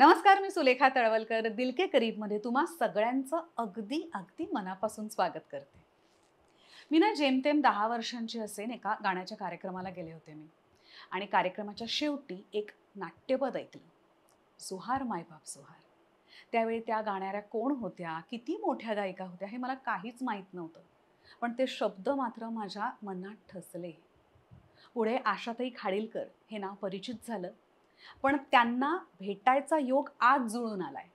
नमस्कार, मी सुलेखा तळवलकर. दिल के करीबमध्ये तुम्हा सगळ्यांचं अगदी अगदी मनापासून स्वागत करते. मी ना जेमतेम 10 वर्षांची असेन एका गाण्याच्या कार्यक्रमाला गेले होते मी. आणि कार्यक्रमाच्या शेवटी एक नाट्यपद ऐकलं. सुहार मायबाप सुहार. त्यावेळी त्या गाणाऱ्या कोण होत्या, किती मोठ्या गायिका होत्या हे मला काहीच माहीत नव्हतं. पण ते शब्द मात्र माझ्या मनात ठसले. पुढे आशाताई खाडीलकर हे नाव परिचित झालं. पण त्यांना भेटायचा योग आज जुळून आलाय.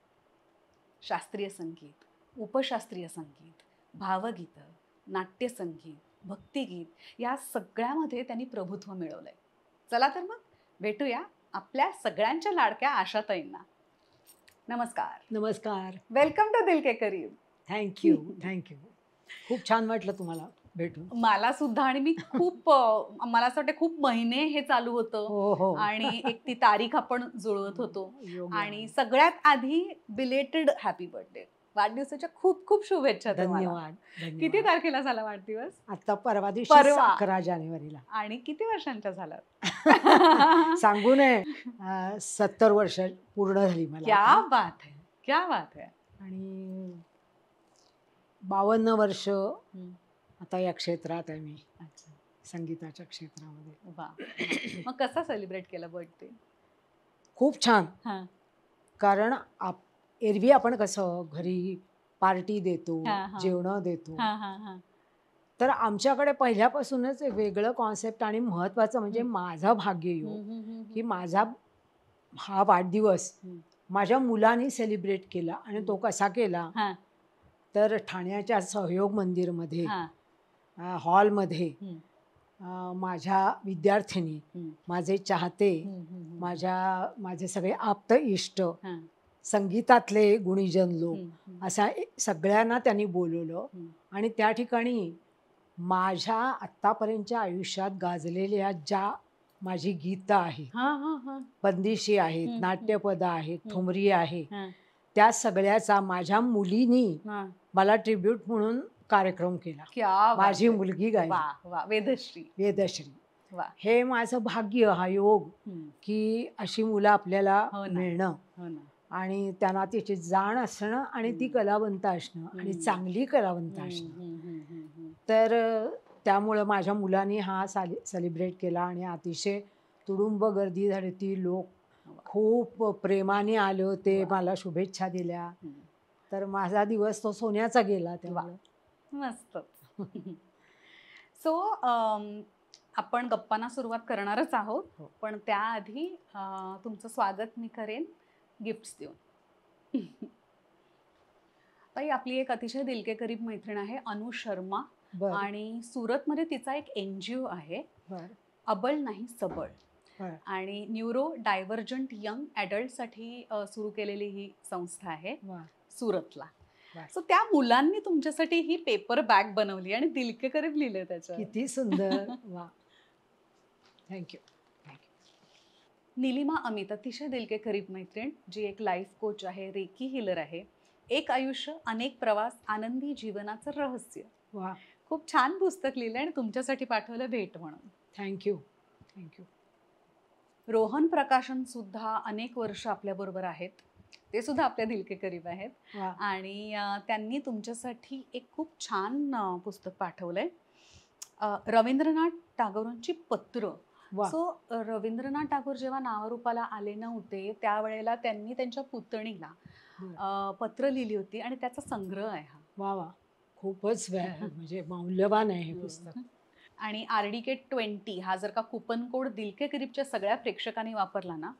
शास्त्रीय संगीत, उपशास्त्रीय संगीत, भावगीतं, नाट्यसंगीत, भक्तिगीत या सगळ्यामध्ये त्यांनी प्रभुत्व मिळवलंय. चला तर मग भेटूया आपल्या सगळ्यांच्या लाडक्या आशाताईंना. नमस्कार. नमस्कार. वेलकम टू दिल के करीब. थँक्यू. खूप छान वाटलं तुम्हाला भेटून. मला सुद्धा. आणि मी खूप मला असं वाटतं खूप महिने हे चालू होतं. हो. आणि एक ती तारीख आपण जुळवत होतो. आणि सगळ्यात आधी बिलेटेड हॅपी बर्थडे. वाढदिवसाच्या खूप खूप शुभेच्छा तुम्हाला. धन्यवाद. किती तारखेला झाला वाढदिवस? आता परवा दिवशी 11 जानेवारीला. आणि किती वर्षांच्या झालात? सांगू नये. 70 वर्ष पूर्ण झाली मला. क्या बात है. आणि 52 वर्ष आता या क्षेत्रात आहे मी. अच्छा. संगीताच्या क्षेत्रामध्ये. वा. मग कसा सेलिब्रेट केला बर्थडे? खूप छान. हां. कारण एरवी आपण कसं घरी पार्टी देतो, जेवण देतो. तर आमच्याकडे पहिल्यापासूनच वेगळं कॉन्सेप्ट आणि महत्वाचं म्हणजे माझा भाग्ययोग की माझा हा वाढदिवस माझ्या मुलांनी सेलिब्रेट केला. आणि तो कसा केला तर ठाण्याच्या सहयोग मंदिरमध्ये हॉलमध्ये माझ्या विद्यार्थिनी, माझे चाहते, माझे सगळे आप्त इष्ट, संगीतातले गुणीजन लोक असा सगळ्यांना त्यांनी बोलवलं. आणि त्या ठिकाणी माझ्या आत्तापर्यंतच्या आयुष्यात गाजलेल्या ज्या माझी गीतं आहेत, बंदिशी आहेत, नाट्यपद आहेत, ठुमरी आहे, त्या सगळ्याचा माझ्या मुलीनी मला ट्रिब्यूट म्हणून कार्यक्रम केला. माझी मुलगी गायली. वेदश्री. हे माझं भाग्य, हा योग की अशी मुलं आपल्याला मिळणं आणि त्यांना त्याची जाण असणं आणि ती कलावंत असणं आणि चांगली कलावंत असणं. तर त्यामुळं माझ्या मुलांनी हा सेलिब्रेट केला. आणि अतिशय तुडुंब गर्दी झाली. ती लोक खूप प्रेमाने आले होते, मला शुभेच्छा दिल्या. तर माझा दिवस तो सोन्याचा गेला तेव्हा. मस्त. सो आपण गप्पांना सुरुवात करणारच आहोत. पण त्याआधी तुमचं स्वागत मी करेन गिफ्ट्स देऊन. ताई, आपली एक अतिशय दिल के करीब मैत्रीण आहे अनु शर्मा. आणि सुरतमध्ये तिचा एक NGO आहे, अबळ नाही सबळ. आणि न्यूरो डायव्हर्जंट यंग ॲडल्टसाठी सुरू केलेली ही संस्था आहे सुरतला. सो त्या मुलांनी तुमच्यासाठी ही पेपर बॅग बनवली आणि दिल के करीब लिहिलंय त्याच्यावर. किती सुंदर. वा. थँक्यू. निलिमा अमित, अतिशय दिल के करीब मैत्रीण, जी एक लाईफ कोच आहे, रेकी हिलर आहे. एक आयुष्य अनेक प्रवास, आनंदी जीवनाचं रहस्य. वा. खूप छान पुस्तक लिहिलंय आणि तुमच्यासाठी पाठवलं भेट म्हणून. थँक्यू. रोहन प्रकाशन सुद्धा अनेक वर्ष आपल्याबरोबर आहेत. ते सुद्धा आपल्या दिल के करीब आहेत. आणि त्यांनी तुमच्यासाठी एक खूप छान पुस्तक पाठवलंय, रवींद्रनाथ टागोरांची पत्र. सो रवींद्रनाथ टागोर जेव्हा नावारूपाला आले नव्हते त्यावेळेला त्यांनी त्यांच्या पुतणीला पत्र लिहिली होती आणि त्याचा संग्रह आहे हा. वा. खूपच म्हणजे मौल्यवान आहे हे पुस्तक. आणि RDK 20 हा जर का कुपन कोड दिल के करीबच्या सगळ्या प्रेक्षकांनी वापरला ना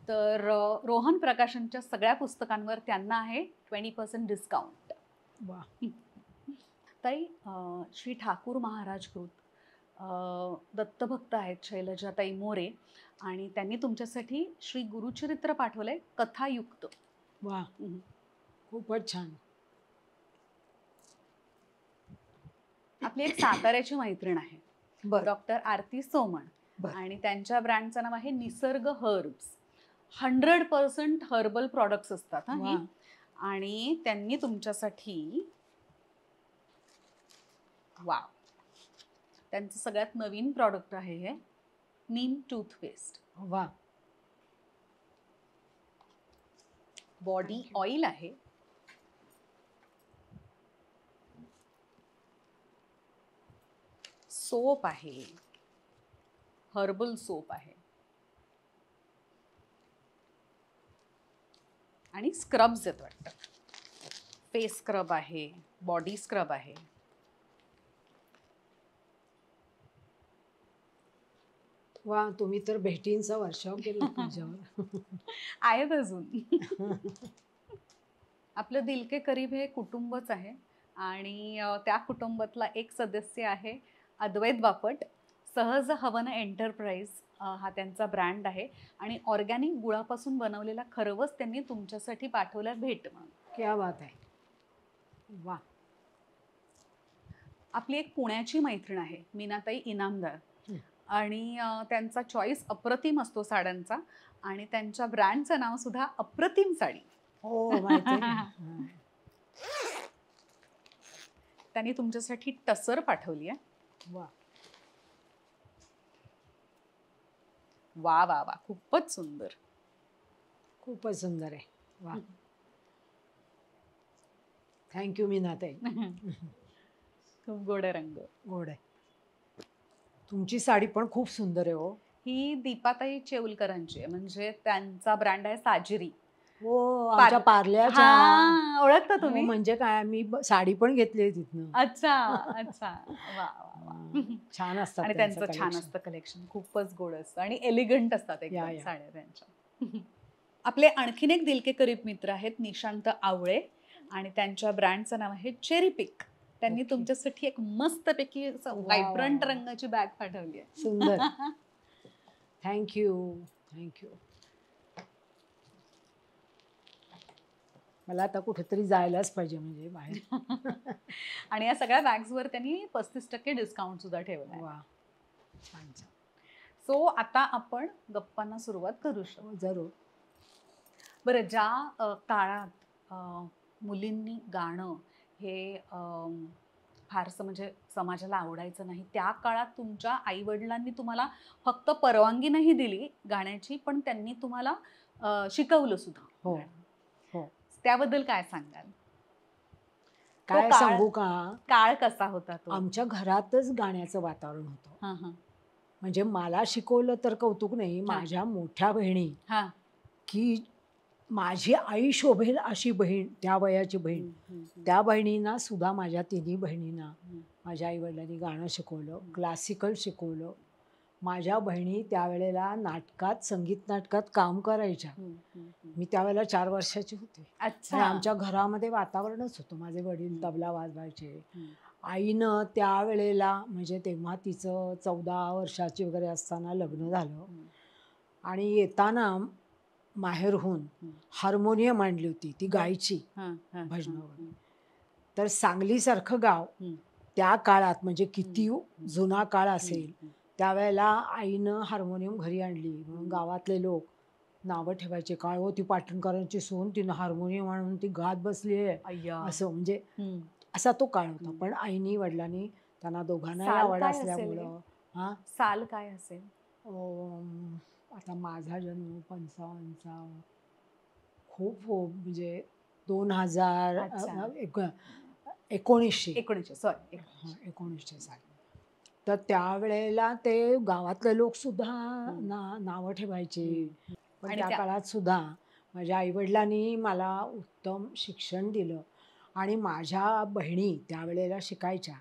तर रोहन प्रकाशनच्या सगळ्या पुस्तकांवर त्यांना आहे 20% डिस्काउंट. वा. ताई, श्री ठाकूर महाराज कृत दत्तभक्त आहेत शैलजाताई मोरे आणि त्यांनी तुमच्यासाठी श्री गुरुचरित्र पाठवलंय कथायुक्त. वा. खूपच छान. आपली एक साताऱ्याची मैत्रीण आहे, डॉक्टर आरती सोमण. आणि त्यांच्या ब्रँडचं नाव आहे निसर्ग हर्ब्स. 100% हर्बल प्रॉडक्ट्स असतात. आणि त्यांनी तुमच्यासाठी त्यांचं सगळ्यात नवीन प्रॉडक्ट आहे हे नीम टूथपेस्ट. वा. Body Thank you. ऑइल आहे, सोप आहे, हर्बल सोप आहे आणि स्क्रब्स आहेत वाटतं. फेस स्क्रब आहे, बॉडी स्क्रब आहे. वा, तुम्ही तर भेटींचा वर्षाव केला तुमच्यावर. आहेत अजून. आपलं दिल के करीब हे कुटुंबच आहे आणि त्या कुटुंबातला एक सदस्य आहे अद्वैत बापट. सहज हवन एंटरप्राइज हा त्यांचा ब्रँड आहे आणि ऑर्गॅनिक गुळापासून बनवलेला खरवस त्यांनी तुमच्यासाठी पाठवला भेट म्हणून. क्या बात आहे. वा. आपली एक पुण्याची मैत्रीण आहे मीनाताई इनामदार हं. आणि त्यांचा चॉईस अप्रतिम असतो साड्यांचा आणि त्यांच्या ब्रँडचं नाव सुद्धा अप्रतिम साडी. हो, माहिती आहे ना. हां. त्यांनी तुमच्यासाठी टसर पाठवली आहे. वा. वा वा वा, खूपच सुंदर. खूपच सुंदर आहे. वा. थँक्यू मीनाताई. खूप गोड रंग. गोड आहे. तुमची साडी पण खूप सुंदर आहे हो. ही दीपाताई चेऊलकरांची आहे, म्हणजे त्यांचा ब्रँड आहे साजरी. हो, आमच्या पार्ल्याच्या. हा, ओळखता हो, तुम्ही? म्हणजे काय, मी साडी पण घेतली आहे तिथनं. अच्छा अच्छा. वा वा वा. छान असतात आणि त्यांचं त्यांचं छान collection. असतं कलेक्शन, खूपच गोड असतं आणि एलिगंट असतात या, एकदम या. साड्या त्यांच्या. आपले आणखीन एक दिल के करीब मित्र आहेत निशांत आवळे आणि त्यांच्या ब्रँडचं नाव आहे चेरी पिक. त्यांनी Okay. तुमच्यासाठी एक मस्तपैकी वा, व्हायब्रंट वा. रंगाची बॅग पाठवली आहे. सुंदर. थँक्यू. थँक्यू. मला आता कुठेतरी जायलाच पाहिजे म्हणजे बाहेर. आणि या सगळ्या बॅग्सवर त्यांनी 35% डिस्काउंट सुद्धा ठेवला. वा, छान छान. सो आता आपण गप्पांना सुरुवात करू शकतो. हो, जरूर. बरं, ज्या काळात मुलींनी गाणं हे फारसं म्हणजे समाजाला आवडायचं नाही, त्या काळात तुमच्या आईवडिलांनी तुम्हाला फक्त परवानगी नाही दिली गाण्याची, पण त्यांनी तुम्हाला शिकवलं सुद्धा. हो, हो. त्याबद्दल काय सांगाल? काय काळ- सांगू का, काळ कसा होता तो? आमच्या घरातच गाण्याचं वातावरण होतं. हां हां म्हणजे मला शिकवलं तर कौतुक नाही, माझ्या मोठ्या बहिणी, हां. की माझी आई शोभेल अशी बहीण, त्या वयाची बहीण, त्या बहिणींना सुद्धा, माझ्या तिन्ही बहिणींना माझ्या आईवडिलांनी गाणं शिकवलं, क्लासिकल शिकवलं. माझ्या बहिणी त्यावेळेला नाटकात, संगीत नाटकात काम करायच्या. मी त्यावेळेला 4 वर्षाची होते. अच्छा. आणि आमच्या घरामध्ये वातावरणच होतं. माझे वडील तबला वाजवायचे. आईनं त्यावेळेला, म्हणजे तेव्हा तिचं 14 वर्षाची वगैरे असताना लग्न झालं आणि येताना माहेरहून हार्मोनियम आणली होती, ती गायची भजनावर. तर सांगलीसारखं गाव त्या काळात, म्हणजे किती जुना काळ असेल, त्यावेळेला आईनं हार्मोनियम घरी आणली म्हणून गावातले लोक नावं ठेवायचे, काय हो ती पाटणकरांची सून, तिनं हार्मोनियम आणून ती गात बसली आहे, असं. म्हणजे असा तो काळ होता. पण आईनी वडिलांनी, त्यांना दोघांनाही साल आवड काय असेल असल्यामुळं. हां, साल काय असेल? आता माझा जन्म 55चा, खूप हो, म्हणजे 2000, अच्छा. 1900 सॉरी. 1900 साली. तर त्यावेळेला ते गावातले लोक सुद्धा नावं ठेवायचे. पण आणि त्या काळात सुद्धा माझ्या आईवडिलांनी मला उत्तम शिक्षण दिलं आणि माझ्या बहिणी त्यावेळेला शिकायच्या.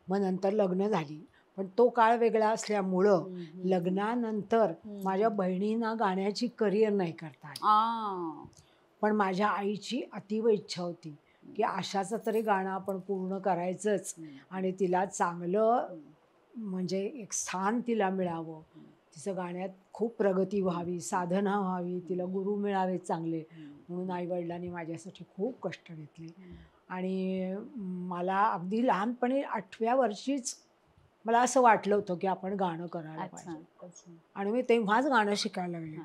मग नंतर लग्न झाली, पण तो काळ वेगळा असल्यामुळं लग्नानंतर माझ्या बहिणींना गाण्याची करिअर नाही करता आली. पण माझ्या आईची अतीव इच्छा होती की आशाचं तरी गाणं आपण पूर्ण करायचंच आणि तिला चांगलं, म्हणजे एक स्थान तिला मिळावं, तिचं गाण्यात खूप प्रगती व्हावी, साधना व्हावी, तिला गुरु मिळावे चांगले, म्हणून आईवडिलांनी माझ्यासाठी खूप कष्ट घेतले. आणि मला अगदी लहानपणी 8व्या वर्षीच मला असं वाटलं होतं की आपण गाणं करायला पाहिजे आणि मी तेव्हाच गाणं शिकायला लागले.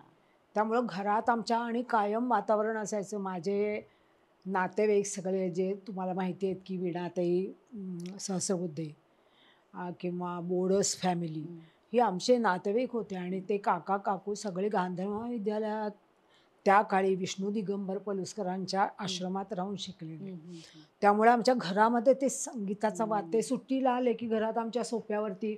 त्यामुळं घरात आमच्या आणि कायम वातावरण असायचं. माझे नातेवाईक सगळे, जे तुम्हाला माहिती आहेत की वीणाताई सहस्रबुद्धे किंवा बोडस फॅमिली, ही आमचे नातेवाईक होते आणि ते काका काकू सगळे गांधर्व महाविद्यालयात त्या काळी विष्णू दिगंबर पलुसकरांच्या आश्रमात राहून शिकलेले. त्यामुळे आमच्या घरामध्ये ते संगीताचा वाद्य सुट्टीला आले की घरात आमच्या सोफ्यावरती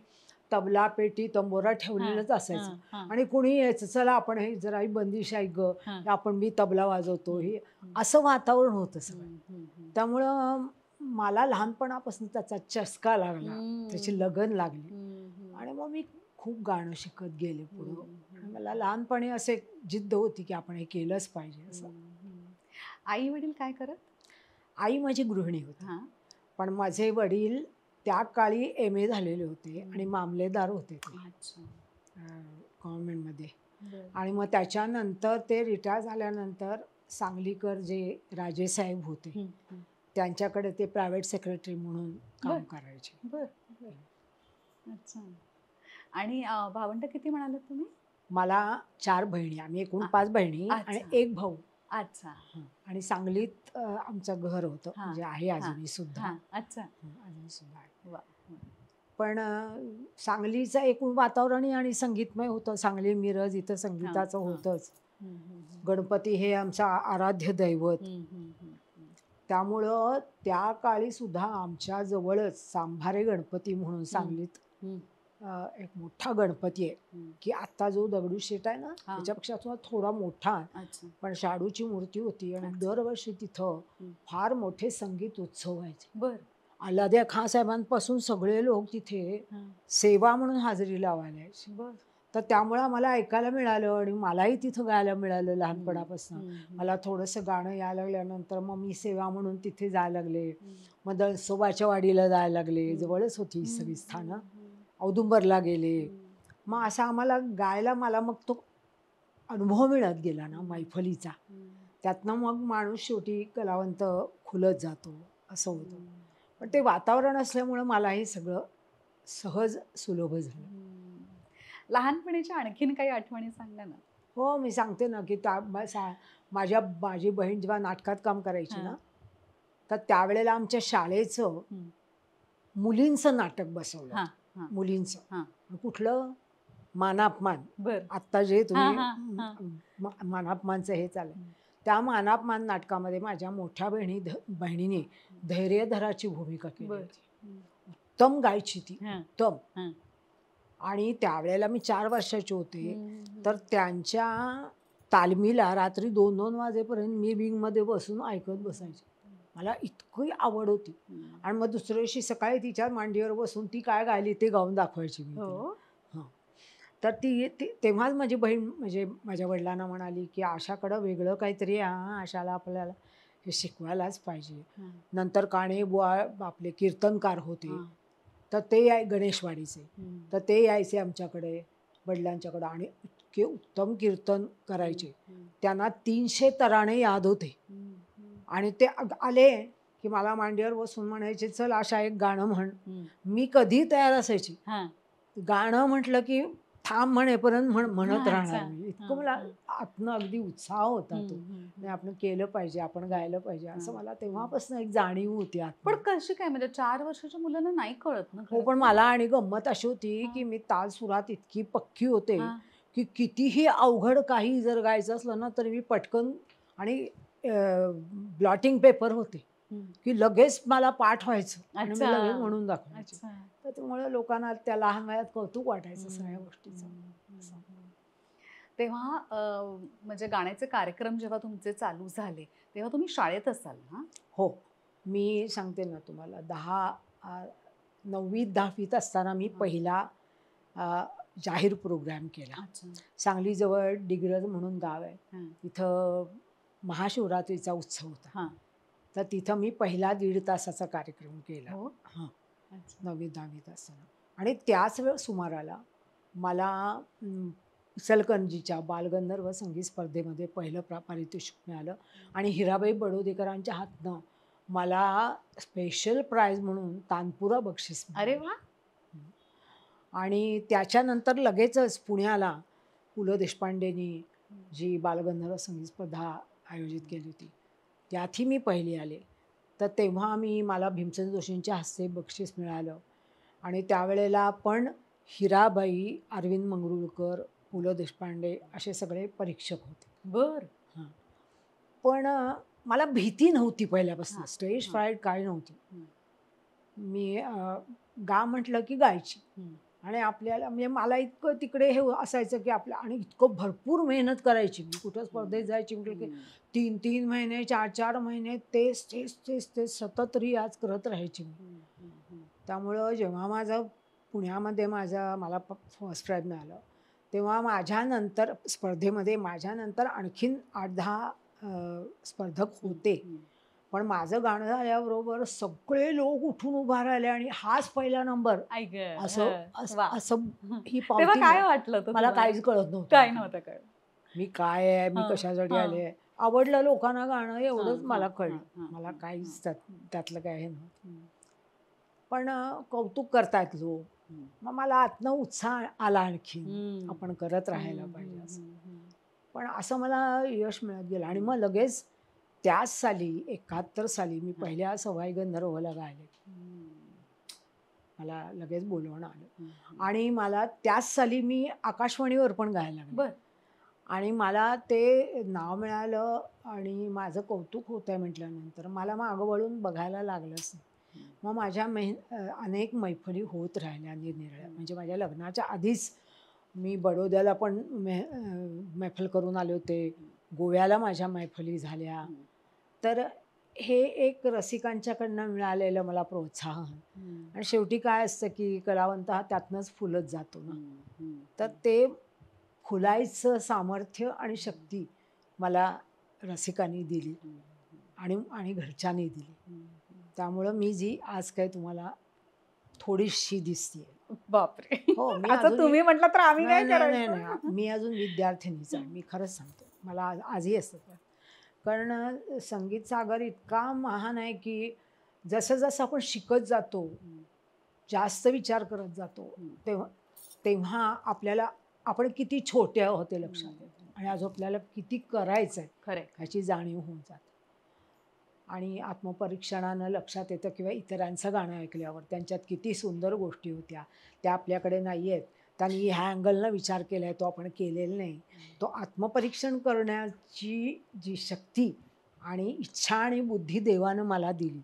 तबला, पेटी, तंबोरा ठेवलेलंच असायचं. आणि कुणी यायचं, चला आपण हे जरा बंदिश ऐक ग, आपण मी तबला वाजवतो, हे असं वातावरण होतं सगळं. त्यामुळं मला लहानपणापासून त्याचा चस्का लागला, त्याची लगन लागली आणि मग मी खूप गाणं शिकत गेले पुढं. मला लहानपणी असे जिद्द होती की आपण हे केलंच पाहिजे असं. आई वडील काय करत? आई माझी गृहिणी होती, पण माझे वडील त्या काळी MA झालेले होते आणि मामलेदार होते ते गव्हर्नमेंटमध्ये. आणि मग त्याच्यानंतर ते रिटायर झाल्यानंतर सांगलीकर जे राजेसाहेब होते त्यांच्याकडे ते प्रायव्हेट सेक्रेटरी म्हणून काम करायचे. अच्छा. आणि भावंड किती म्हणालात तुम्ही? मला 4 बहिणी, आम्ही एकूण 5 बहिणी आणि 1 भाऊ. अच्छा. आणि सांगलीत आमचं घर होतं, म्हणजे आहे अजूनही सुद्धा. अच्छा. अजून सुद्धा आहे. पण सांगलीचं एकूण वातावरण आणि संगीतमय होतं. सांगली मिरज इथं संगीताचं होतंच. गणपती हे आमचं आराध्य दैवत. त्यामुळं त्या काळी सुद्धा आमच्या जवळच सांभारे गणपती म्हणून सांगलीत एक मोठा गणपती आहे की आता जो दगडूशेठ आहे ना त्याच्यापेक्षा थोडा मोठा, पण शाडूची मूर्ती होती. आणि दरवर्षी तिथं फार मोठे संगीत उत्सव व्हायचे. अल्लादिया खान साहेबांपासून सगळे लोक तिथे सेवा म्हणून हजेरी लावायला यायचे. तर त्यामुळे आम्हाला ऐकायला मिळालं आणि मलाही तिथं गायला मिळालं लहानपणापासून. मला थोडंसं गाणं यायला लागल्यानंतर मग मी सेवा म्हणून तिथे जायला लागले. मग दळसोबाच्या वाडीला जायला लागले, जवळच होती सगळी स्थानं. औदुंबरला गेले. मग असं आम्हाला गायला मला मग तो अनुभव मिळत गेला ना मैफलीचा. त्यातनं मग माणूस शेवटी कलावंत खुलत जातो असं होतं. पण ते वातावरण असल्यामुळं मला हे सगळं सहज सुलभ झालं. लहानपणीच्या आणखीन काही आठवणी सांगा ना. हो, मी सांगते ना की माझी बहीण जेव्हा नाटकात काम करायची ना, तर त्यावेळेला आमच्या शाळेचं मुलींचं नाटक बसवलं. मुलींचं कुठलं मानापमान. आत्ता जे तुम्ही मानापमानचं हे चाललं, त्या मानापमान नाटकामध्ये माझ्या मोठ्या बहिणीने धैर्यधराची भूमिका केली होती. उत्तम गायची ती, उत्तम. आणि त्यावेळेला मी 4 वर्षाचे होते. तर त्यांच्या तालमीला रात्री 2-2 वाजेपर्यंत मी विंगमध्ये बसून ऐकत बसायचे. मला इतकी आवड होती. आणि मग दुसऱ्या दिवशी सकाळी तिच्या मांडीवर बसून ती काय गायली ते गाऊन दाखवायची मी. तर तेव्हाच माझी बहीण म्हणजे माझ्या वडिलांना म्हणाली की आशाकडं वेगळं काहीतरी आशाला आपल्याला हे शिकवायलाच पाहिजे. नंतर काणे बुवा आपले कीर्तनकार होते, तर ते गणेशवाडीचे, तर ते यायचे आमच्याकडे वडिलांच्याकडं आणि इतके उत्तम कीर्तन करायचे. त्यांना 300 तराणे याद होते. आणि ते आले की मला मांडीवर बसून म्हणायचे, चल आशा एक गाणं म्हण. मी कधी तयार असायची. गाणं म्हटलं की थांब म्हणेपर्यंत म्हणत राहणार मी. इतकं मला आतनं अगदी उत्साह होता तो. आणि आपण केलं पाहिजे, आपण गायलं पाहिजे असं मला तेव्हापासून एक जाणीव होती. पण कशी काय, म्हणजे 4 वर्षाच्या मुलांना नाही कळत ना. हो, पण मला आणि गंमत अशी होती की मी ताल सुरात इतकी पक्की होते की कितीही अवघड काही जर गायचं असलं ना तर मी पटकन, आणि ब्लॉटिंग पेपर होते की लगेच मला पाठ व्हायचं आणि मी लगेच म्हणून दाखवायचं. तर त्यामुळे लोकांना त्या लहान वयात कौतुक वाटायचं सगळ्या गोष्टीचं. तेव्हा म्हणजे गाण्याचे कार्यक्रम जेव्हा तुमचे चालू झाले तेव्हा तुम्ही शाळेत असाल ना? हो, मी सांगते ना तुम्हाला, 9वीत 10वीत असताना मी पहिला जाहीर प्रोग्राम केला. सांगलीजवळ डिग्रज म्हणून गाव आहे, तिथं महाशिवरात्रीचा उत्सव होता. तर तिथं मी पहिला 1.5 तासाचा कार्यक्रम केला. 9वीत 10वीत असताना. आणि त्याच सुमाराला मला इचलकरंजीच्या बालगंधर्व संगीत स्पर्धेमध्ये पहिलं पारितोषिक मिळालं. आणि हिराबाई बडोदेकरांच्या हातनं मला स्पेशल प्राइज म्हणून तानपुरा बक्षीस मिळालं. अरे वा. आणि त्याच्यानंतर लगेचच पुण्याला पु ल देशपांडेंनी जी बालगंधर्व संगीत स्पर्धा आयोजित केली होती त्यातही मी पहिली आले. तर तेव्हा मला भीमसेन जोशींच्या हस्ते बक्षीस मिळालं. आणि त्यावेळेला पण हिराबाई, अरविंद मंगरुळकर, पु ल देशपांडे असे सगळे परीक्षक होते. पण मला भीती नव्हती पहिल्यापासून. हां, स्टेज हां. फ्राईट काय नव्हती. हं. मी गा म्हटलं की गायची. आणि आपल्याला म्हणजे मला इतकं तिकडे हे असायचं की आपलं, आणि इतकं भरपूर मेहनत करायची मी. कुठं स्पर्धेत जायची म्हटलं की 3-3 महिने 4-4 महिने तेच तेच तेच तेच सतत रियाज करत राहायची मी. त्यामुळं जेव्हा पुण्यामध्ये मला फर्स्ट प्राइज मिळालं, तेव्हा माझ्यानंतर स्पर्धेमध्ये माझ्यानंतर आणखीन 8-10 स्पर्धक होते. पण माझं गाणं झाल्याबरोबर सगळे लोक उठून उभा राहिले आणि हाच पहिला नंबर, असं असं ही तेव्हा पावती काय वाटलं होतं मला तुम्हाला? काहीच कळत नव्हतं. काय नव्हतं कळत. मी काय आहे, मी हां, कशासाठी हां. आले, आवडलं लोकांना गाणं एवढंच हां, मला हां, कळलं. हां, मला हां, काहीच हां. त्यातलं काय हे नव्हतं. पण कौतुक करतायत लोक, मग मला आतनं उत्साह आला आणखी, आपण करत राहायला पाहिजे असं. पण असं मला यश मिळत गेलं आणि मग लगेच त्याच साली 71 साली मी पहिल्या सवाई गंधर्वला गायले. मला लगेच बोलवणं आलं आणि मला त्याच साली मी आकाशवाणीवर पण गायला लागले. आणि मला ते नाव मिळालं आणि माझं कौतुक होत आहे म्हटल्यानंतर मला मागं वळून बघायला लागलंच नाही. मग माझ्या अनेक मैफली होत राहिल्या निरनिराळ्या. म्हणजे माझ्या लग्नाच्या आधीच मी बडोद्याला पण मैफल करून आले होते, गोव्याला माझ्या मैफली झाल्या. तर हे एक रसिकांच्याकडनं मिळालेलं मला प्रोत्साहन. आणि शेवटी काय असतं की कलावंत हा त्यातनंच फुलत जातो ना. तर ते फुलायचं सामर्थ्य आणि शक्ती मला रसिकांनी दिली आणि घरच्यांनी दिली. त्यामुळं मी जी आज काय तुम्हाला थोडीशी दिसतीये. बापरे! हो, मी असं अजून तुम्ही म्हटलं तर आम्ही काय नाही, करायचं? मी अजून विद्यार्थिनीच आहे. मी खरंच सांगते. मला आजही असतं. कारण संगीत सागर इतका महान आहे की जसं जसं आपण शिकत जातो, जास्त विचार करत जातो, तेव्हा आपल्याला आपण किती छोटे आहोत ते लक्षात येतं आणि आज आपल्याला किती करायचं आहे ह्याची जाणीव होऊन जाते. आणि आत्मपरीक्षणानं लक्षात येतं किंवा इतरांचं गाणं ऐकल्यावर त्यांच्यात किती सुंदर गोष्टी होत्या, त्या आपल्याकडे नाही आहेत. त्यांनी ह्या अँगलनं विचार केला आहे, तो आपण केलेला नाही. तो आत्मपरीक्षण करण्याची जी शक्ती आणि इच्छा आणि बुद्धी देवानं मला दिली,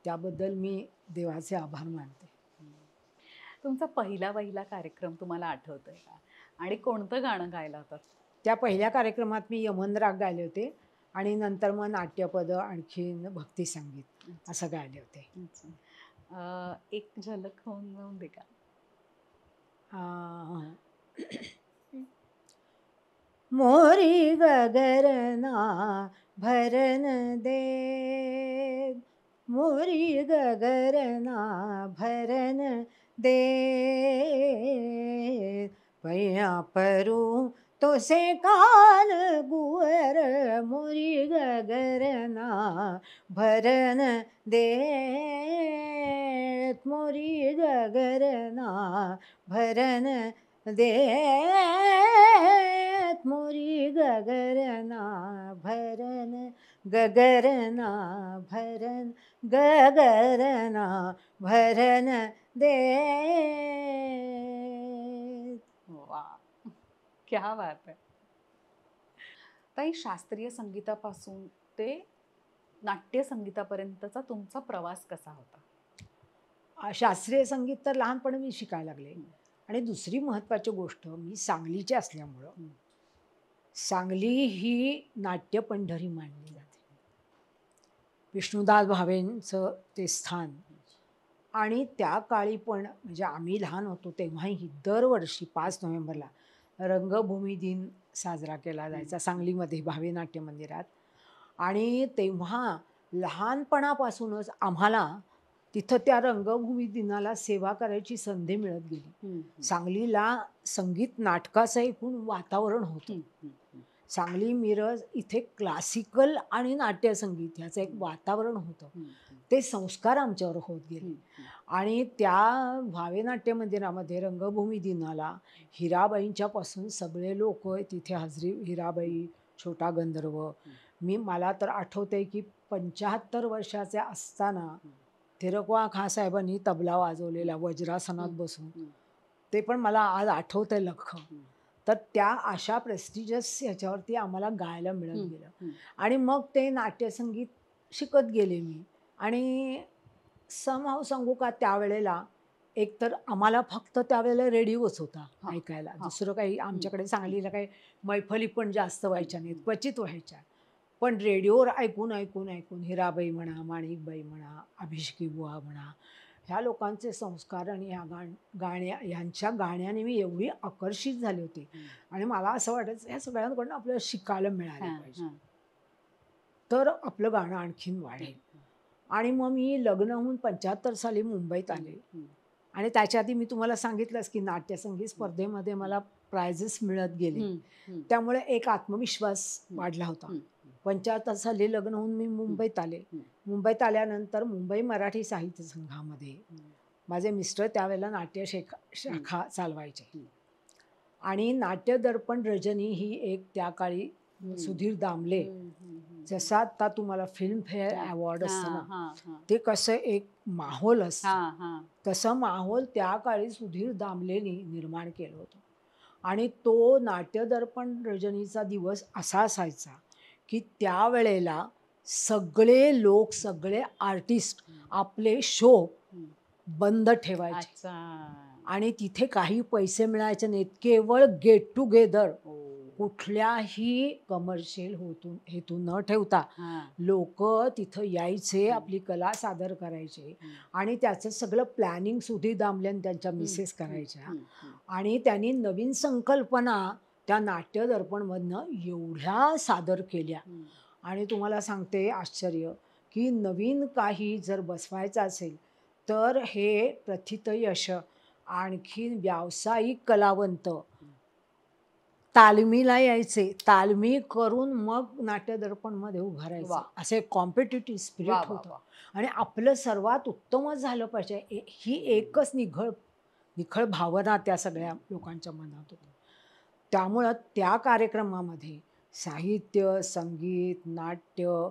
त्याबद्दल मी देवाचे आभार मानते. तुमचा पहिला कार्यक्रम तुम्हाला आठवतोय का? आणि कोणतं गाणं गायलं होतं? त्या पहिल्या कार्यक्रमात मी यमन राग गायले होते आणि नंतर मग नाट्यपद, आणखीन भक्तिसंगीत असं गायले होते. एक झलक होऊन जाऊन दे का? मोरी गगरना भरन दे, मोरी गगरना भरन दे, पैया परू तो से कान गुअर, मोरी गगरना भरन दे, मोरी गगरना भरन दे, मोरी गगरना भरन, गगरना भरन, गगरना भरन दे. वाह! क्या बात है! ताई, शास्त्रीय संगीतापासून ते नाट्य संगीतापर्यंतचा तुमचा प्रवास कसा होता? शास्त्रीय संगीत तर लहानपणी मी शिकायला लागले. आणि दुसरी महत्त्वाची गोष्ट, मी सांगलीची असल्यामुळं सांगली ही नाट्य पंढरी मानली जाते. विष्णुदास भावेंचं ते स्थान. आणि त्या काळी पण म्हणजे आम्ही लहान होतो तेव्हाही दरवर्षी 5 नोव्हेंबरला रंगभूमी दिन साजरा केला जायचा सांगलीमध्ये भावे नाट्य मंदिरात. आणि तेव्हा लहानपणापासूनच आम्हाला तिथं त्या रंगभूमी दिनाला सेवा करायची संधी मिळत गेली. सांगलीला संगीत नाटकाचं एकूण वातावरण होतं. सांगली, मिरज इथे क्लासिकल आणि नाट्यसंगीत ह्याचं एक वातावरण होतं. ते संस्कार आमच्यावर होत गेले. आणि त्या भावे नाट्य मंदिरामध्ये रंगभूमी दिनाला हिराबाईंच्या पासून सगळे लोक तिथे हजरी, हिराबाई, छोटा गंधर्व. मला तर आठवतंय की 75 वर्षाचे असताना थिरकवा खां साहेबांनी तबला वाजवलेला वज्रासनात बसून, ते पण मला आज आठवतंय लख्ख. तर त्या अशा प्रेस्टिजियस ह्याच्यावरती आम्हाला गायला मिळत हं, गेलं. हं. आणि मग ते नाट्यसंगीत शिकत गेले मी. आणि समहाऊ सांगू का, त्यावेळेला एकतर आम्हाला फक्त त्यावेळेला रेडिओच होता हां, ऐकायला. हां. दुसरं काही हं, आमच्याकडे हं. सांगलीला काही मैफली पण जास्त हं, व्हायच्या नाहीत, हं. क्वचित व्हायच्या. पण रेडिओवर ऐकून ऐकून ऐकून हिराबाई म्हणा, माणिकबाई म्हणा, अभिषेकी बुवा म्हणा, ह्या लोकांचे संस्कार आणि ह्या ह्यांच्या गाण्याने मी एवढी आकर्षित झाले होते. हं. आणि मला असं वाटायचं ह्या सगळ्यांकडून आपल्याला शिकायला मिळालं हां, पाहिजे, हां. तर आपलं गाणं आणखीन वाढेल. आणि मग मी लग्न होऊन 75 साली मुंबईत आले. हं, आणि त्याच्या आधी मी तुम्हाला सांगितलंच की नाट्यसंगीत स्पर्धेमध्ये मला प्राइजेस मिळत गेले. हं, हं. त्यामुळे एक आत्मविश्वास हं. वाढला होता. हं, 75 साली लग्न होऊन मी मुंबईत आले. हं. मुंबईत आल्यानंतर मुंबई मराठी साहित्य संघामध्ये हं. माझे मिस्टर त्यावेळेला नाट्य शाखा चालवायचे. हं. आणि नाट्य दर्पण रजनी ही एक त्या काळी हं. सुधीर दामले, हं, हं, हं. जसा आता तुम्हाला फिल्मफेअर अवॉर्ड असतं हां, ना, हां, हां. ते कसं एक माहोल असतं, हां, हां. तसं माहोल त्या काळी सुधीर दामलेनी निर्माण केलं होतं. आणि तो नाट्य दर्पण रजनीचा दिवस असा असायचा की त्यावेळेला सगळे लोक, सगळे आर्टिस्ट आपले शो हं. बंद ठेवायचे. अच्छा. आणि तिथे काही पैसे मिळायचे नाहीत, केवळ गेट टुगेदर. ओ. कुठल्याही कमर्शियल हेतू न ठेवता हां. लोक तिथं यायचे, हं. आपली कला सादर करायचे. हं. आणि त्याचं सगळं प्लॅनिंग सुधीर दामले आणि त्यांच्या हं, मिसेस हं, करायच्या. हं, हं. आणि त्यांनी नवीन संकल्पना त्या नाट्य दर्पणमधनं एवढ्या सादर केल्या. हं. आणि तुम्हाला सांगते आश्चर्य, की नवीन काही जर बसवायचं असेल तर हे प्रथितयश आणखीन व्यावसायिक कलावंत तालमीला यायचे, तालमी करून मग नाट्य दर्पणमध्ये उभारायचे. वाह! असे कॉम्पिटिटिव्ह वाह, स्पिरिट वाह, होतं. वाह! आणि आपलं सर्वात उत्तमच झालं पाहिजे ही एकच निखळ भावना त्या सगळ्या लोकांच्या मनात होती. त्यामुळं त्या कार्यक्रमामध्ये साहित्य, संगीत, नाट्य,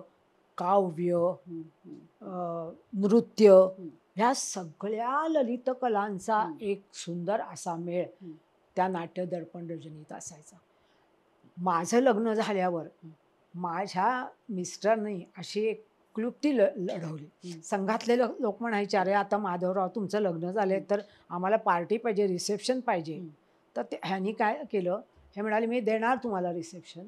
काव्य, हं, हं. नृत्य हं. ह्या सगळ्या ललित कलांचा हं. एक सुंदर असा मेळ हं. त्या नाट्य दर्पण रजनीत असायचा. माझं लग्न झाल्यावर हं. माझ्या मिस्टरनी अशी एक क्लुप्ती लढवली. हं. संघातले लोक म्हणायचे, अरे आता माधवराव तुमचं लग्न झालंय हं. तर आम्हाला पार्टी पाहिजे, रिसेप्शन पाहिजे. हं. तर ह्यांनी काय केलं, हे म्हणाले मी देणार तुम्हाला रिसेप्शन.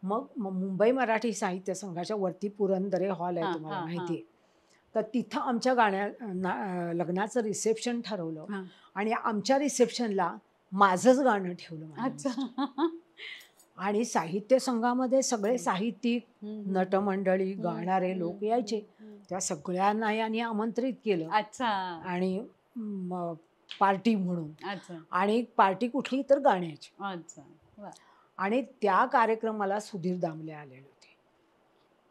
मग मुंबई मराठी साहित्य संघाच्या वरती पुरंदरे हॉल आहे, हां, तुम्हाला हां, माहिती हां. आहे. तर तिथं आमच्या लग्नाचं रिसेप्शन ठरवलं. हां. आणि आमच्या रिसेप्शनला माझंच गाणं ठेवलं माझ्या अच्छा. मिस्टरांनी. आणि साहित्य संघामध्ये सगळे साहित्यिक, हं, हं. नटमंडळी, हं, गाणारे हं, लोक यायचे. हं. त्या सगळ्यांना यांनी आमंत्रित केलं. अच्छा. आणि पार्टी म्हणून. अच्छा. आणि पार्टी कुठली तर गाण्याची. अच्छा. वाह! आणि त्या कार्यक्रमाला सुधीर दामले आलेले होते.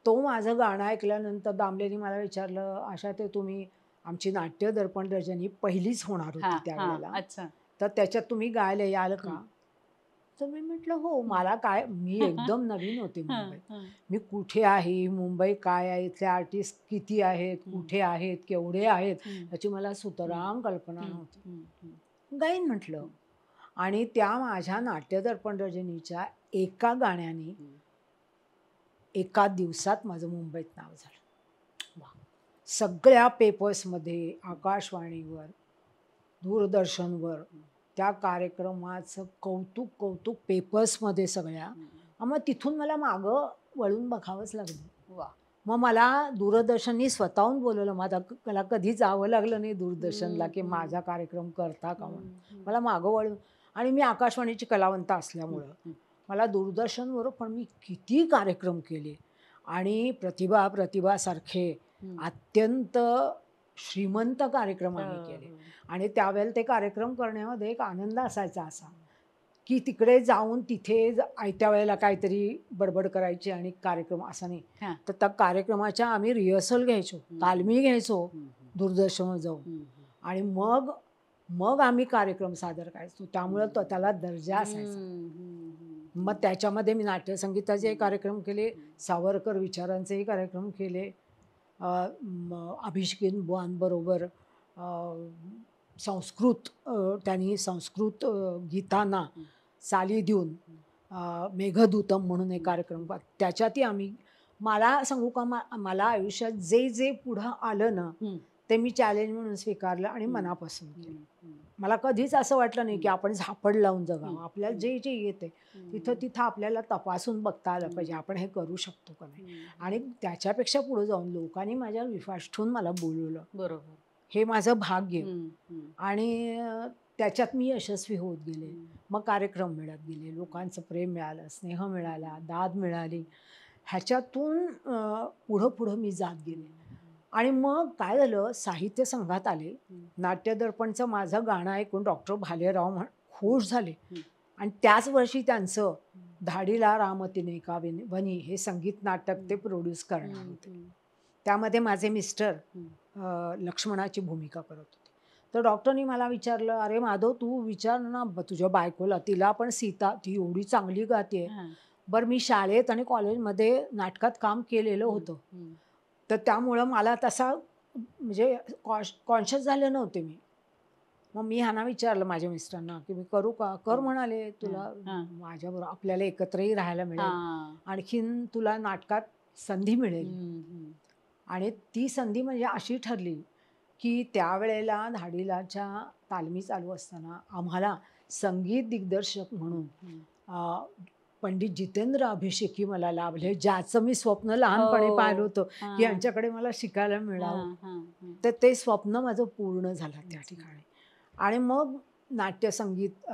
तो माझं गाणं ऐकल्यानंतर दामलेनी मला विचारलं, आशा ते तुम्ही आमची नाट्य दर्पण रजनी पहिलीच होणार हां, होती हां. त्यावेळेला, अच्छा. तर त्याच्यात तुम्ही गायला याल का? हं. तर मी म्हटलं हो. मला काय, मी एकदम नवीन होते हां, मुंबईत. हां. मी कुठे आहे, मुंबई काय आहे, इथले आर्टिस्ट किती आहेत, हं. कुठे आहेत, केवढे आहेत, हं. याची मला सुतराम कल्पना हं, नव्हती. हं, हं. गाईन म्हटलं. आणि त्या माझ्या नाट्य दर्पण रजनीच्या एका गाण्याने हं. एका दिवसात माझं मुंबईत नाव झालं. वाह! सगळ्या पेपर्समध्ये, आकाशवाणीवर, दूरदर्शनवर त्या कार्यक्रमाचं कौतुक पेपर्समध्ये सगळ्या. मग तिथून मला मागं वळून बघावंच लागलं. वाह! मग मला दूरदर्शननी स्वतःहून बोलवलं. मला कधी जावं लागलं नाही दूरदर्शनला की माझा कार्यक्रम करता का म्हणून. मला मागं वळून. आणि मी आकाशवाणीची कलावंत असल्यामुळं मला दूरदर्शनवर पण मी किती कार्यक्रम केले. आणि प्रतिभासारखे अत्यंत श्रीमंत कार्यक्रम आम्ही केले. आणि त्यावेळेला ते कार्यक्रम करण्यामध्ये एक आनंद असायचा असा, की तिकडे जाऊन तिथे आयत्या वेळेला काहीतरी बडबड करायची आणि कार्यक्रम असा नाही. हां. तर त्या कार्यक्रमाच्या आम्ही रिहर्सल घ्यायचो, तालमी घ्यायचो दूरदर्शनवर जाऊन. आणि मग आम्ही कार्यक्रम सादर करायचो. त्यामुळं त्याला दर्जा असायचा. मग त्याच्यामध्ये मी नाट्यसंगीताचे कार्यक्रम केले, सावरकर विचारांचेही कार्यक्रम केले, अभिषेकी बुवांबरोबर संस्कृत, त्यांनी संस्कृत गीतांना साली देऊन मेघदूतम म्हणून एक कार्यक्रम त्याच्यातही आम्ही मला सांगू का मला आयुष्यात जे जे पुढं आलं ना ते मी चॅलेंज म्हणून स्वीकारलं आणि मनापासून केलं. मला कधीच असं वाटलं नाही की आपण झापड लावून जगावं. आपल्याला जे जे येते तिथं आपल्याला तपासून बघता आलं पाहिजे आपण हे करू शकतो का नाही. आणि त्याच्यापेक्षा पुढे जाऊन लोकांनी माझ्यावर विश्वास ठेवून मला बोलवलं. बरोबर. हे माझं भाग्य. आणि त्याच्यात मी यशस्वी होत गेले. मग कार्यक्रम मिळत गेले, लोकांचं प्रेम मिळालं, स्नेह मिळाला, दाद मिळाली. ह्याच्यातून पुढं मी जात गेले. आणि मग काय झालं, साहित्य संघात आले. नाट्यदर्पणचं माझं गाणं ऐकून डॉक्टर भालेराव खुश झाले. आणि त्याच वर्षी त्यांचं धाडीला रामतीने का वनी हे संगीत नाटक ते प्रोड्यूस करणार होते. त्यामध्ये माझे मिस्टर लक्ष्मणाची भूमिका करत होते. तर डॉक्टरनी मला विचारलं, अरे माधव तू विचार ना तुझ्या बायकोला, तिला पण सीता ती एवढी चांगली गाते. बरं मी शाळेत आणि कॉलेजमध्ये नाटकात काम केलेलं होतं. तर त्यामुळं मला तसा म्हणजे कॉन्शियस झाले नव्हते मी. मग मी ह्यांना विचारलं माझ्या मिस्टरांना की मी करू का. कर म्हणाले, तुला माझ्याबरोबर आपल्याला एकत्रही राहायला मिळेल, आणखीन तुला नाटकात संधी मिळेल. आणि ती संधी म्हणजे अशी ठरली की त्यावेळेला धाडीलाच्या तालमी चालू असताना आम्हाला संगीत दिग्दर्शक म्हणून पंडित जितेंद्र अभिषेकी मला लाभले, ज्याचं मी स्वप्न लहानपणी पाहिलं होतं की यांच्याकडे मला शिकायला मिळावं. तर ते स्वप्न माझं पूर्ण झालं त्या ठिकाणी. आणि मग नाट्यसंगीत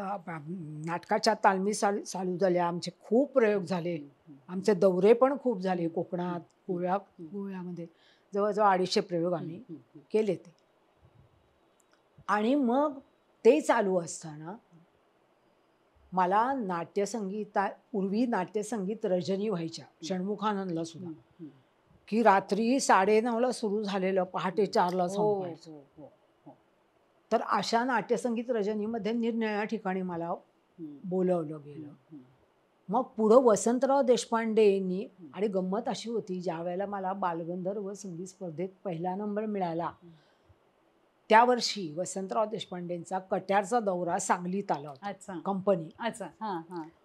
नाटकाच्या तालमी चालू झाल्या. आमचे खूप प्रयोग झाले, आमचे दौरे पण खूप झाले कोकणात, गोव्यामध्ये जवळजवळ 250 प्रयोग आम्ही केले ते. आणि मग ते चालू असताना मला पूर्वी नाट्यसंगीत रजनी व्हायच्या षण्मुखानंदला सुद्धा, की रात्री 9:30ला सुरू झालेलं पहाटे 4ला संपायचं. तर अशा नाट्यसंगीत रजनीमध्ये निरनिराळ्या ठिकाणी मला बोलवलं गेलं. मग पुढं वसंतराव देशपांडेंनी, आणि गंमत अशी होती ज्या वेळेला मला बालगंधर्व संगीत स्पर्धेत पहिला नंबर मिळाला त्या वर्षी वसंतराव देशपांडेंचा कट्यारचा दौरा सांगलीत आला होता, कंपनी.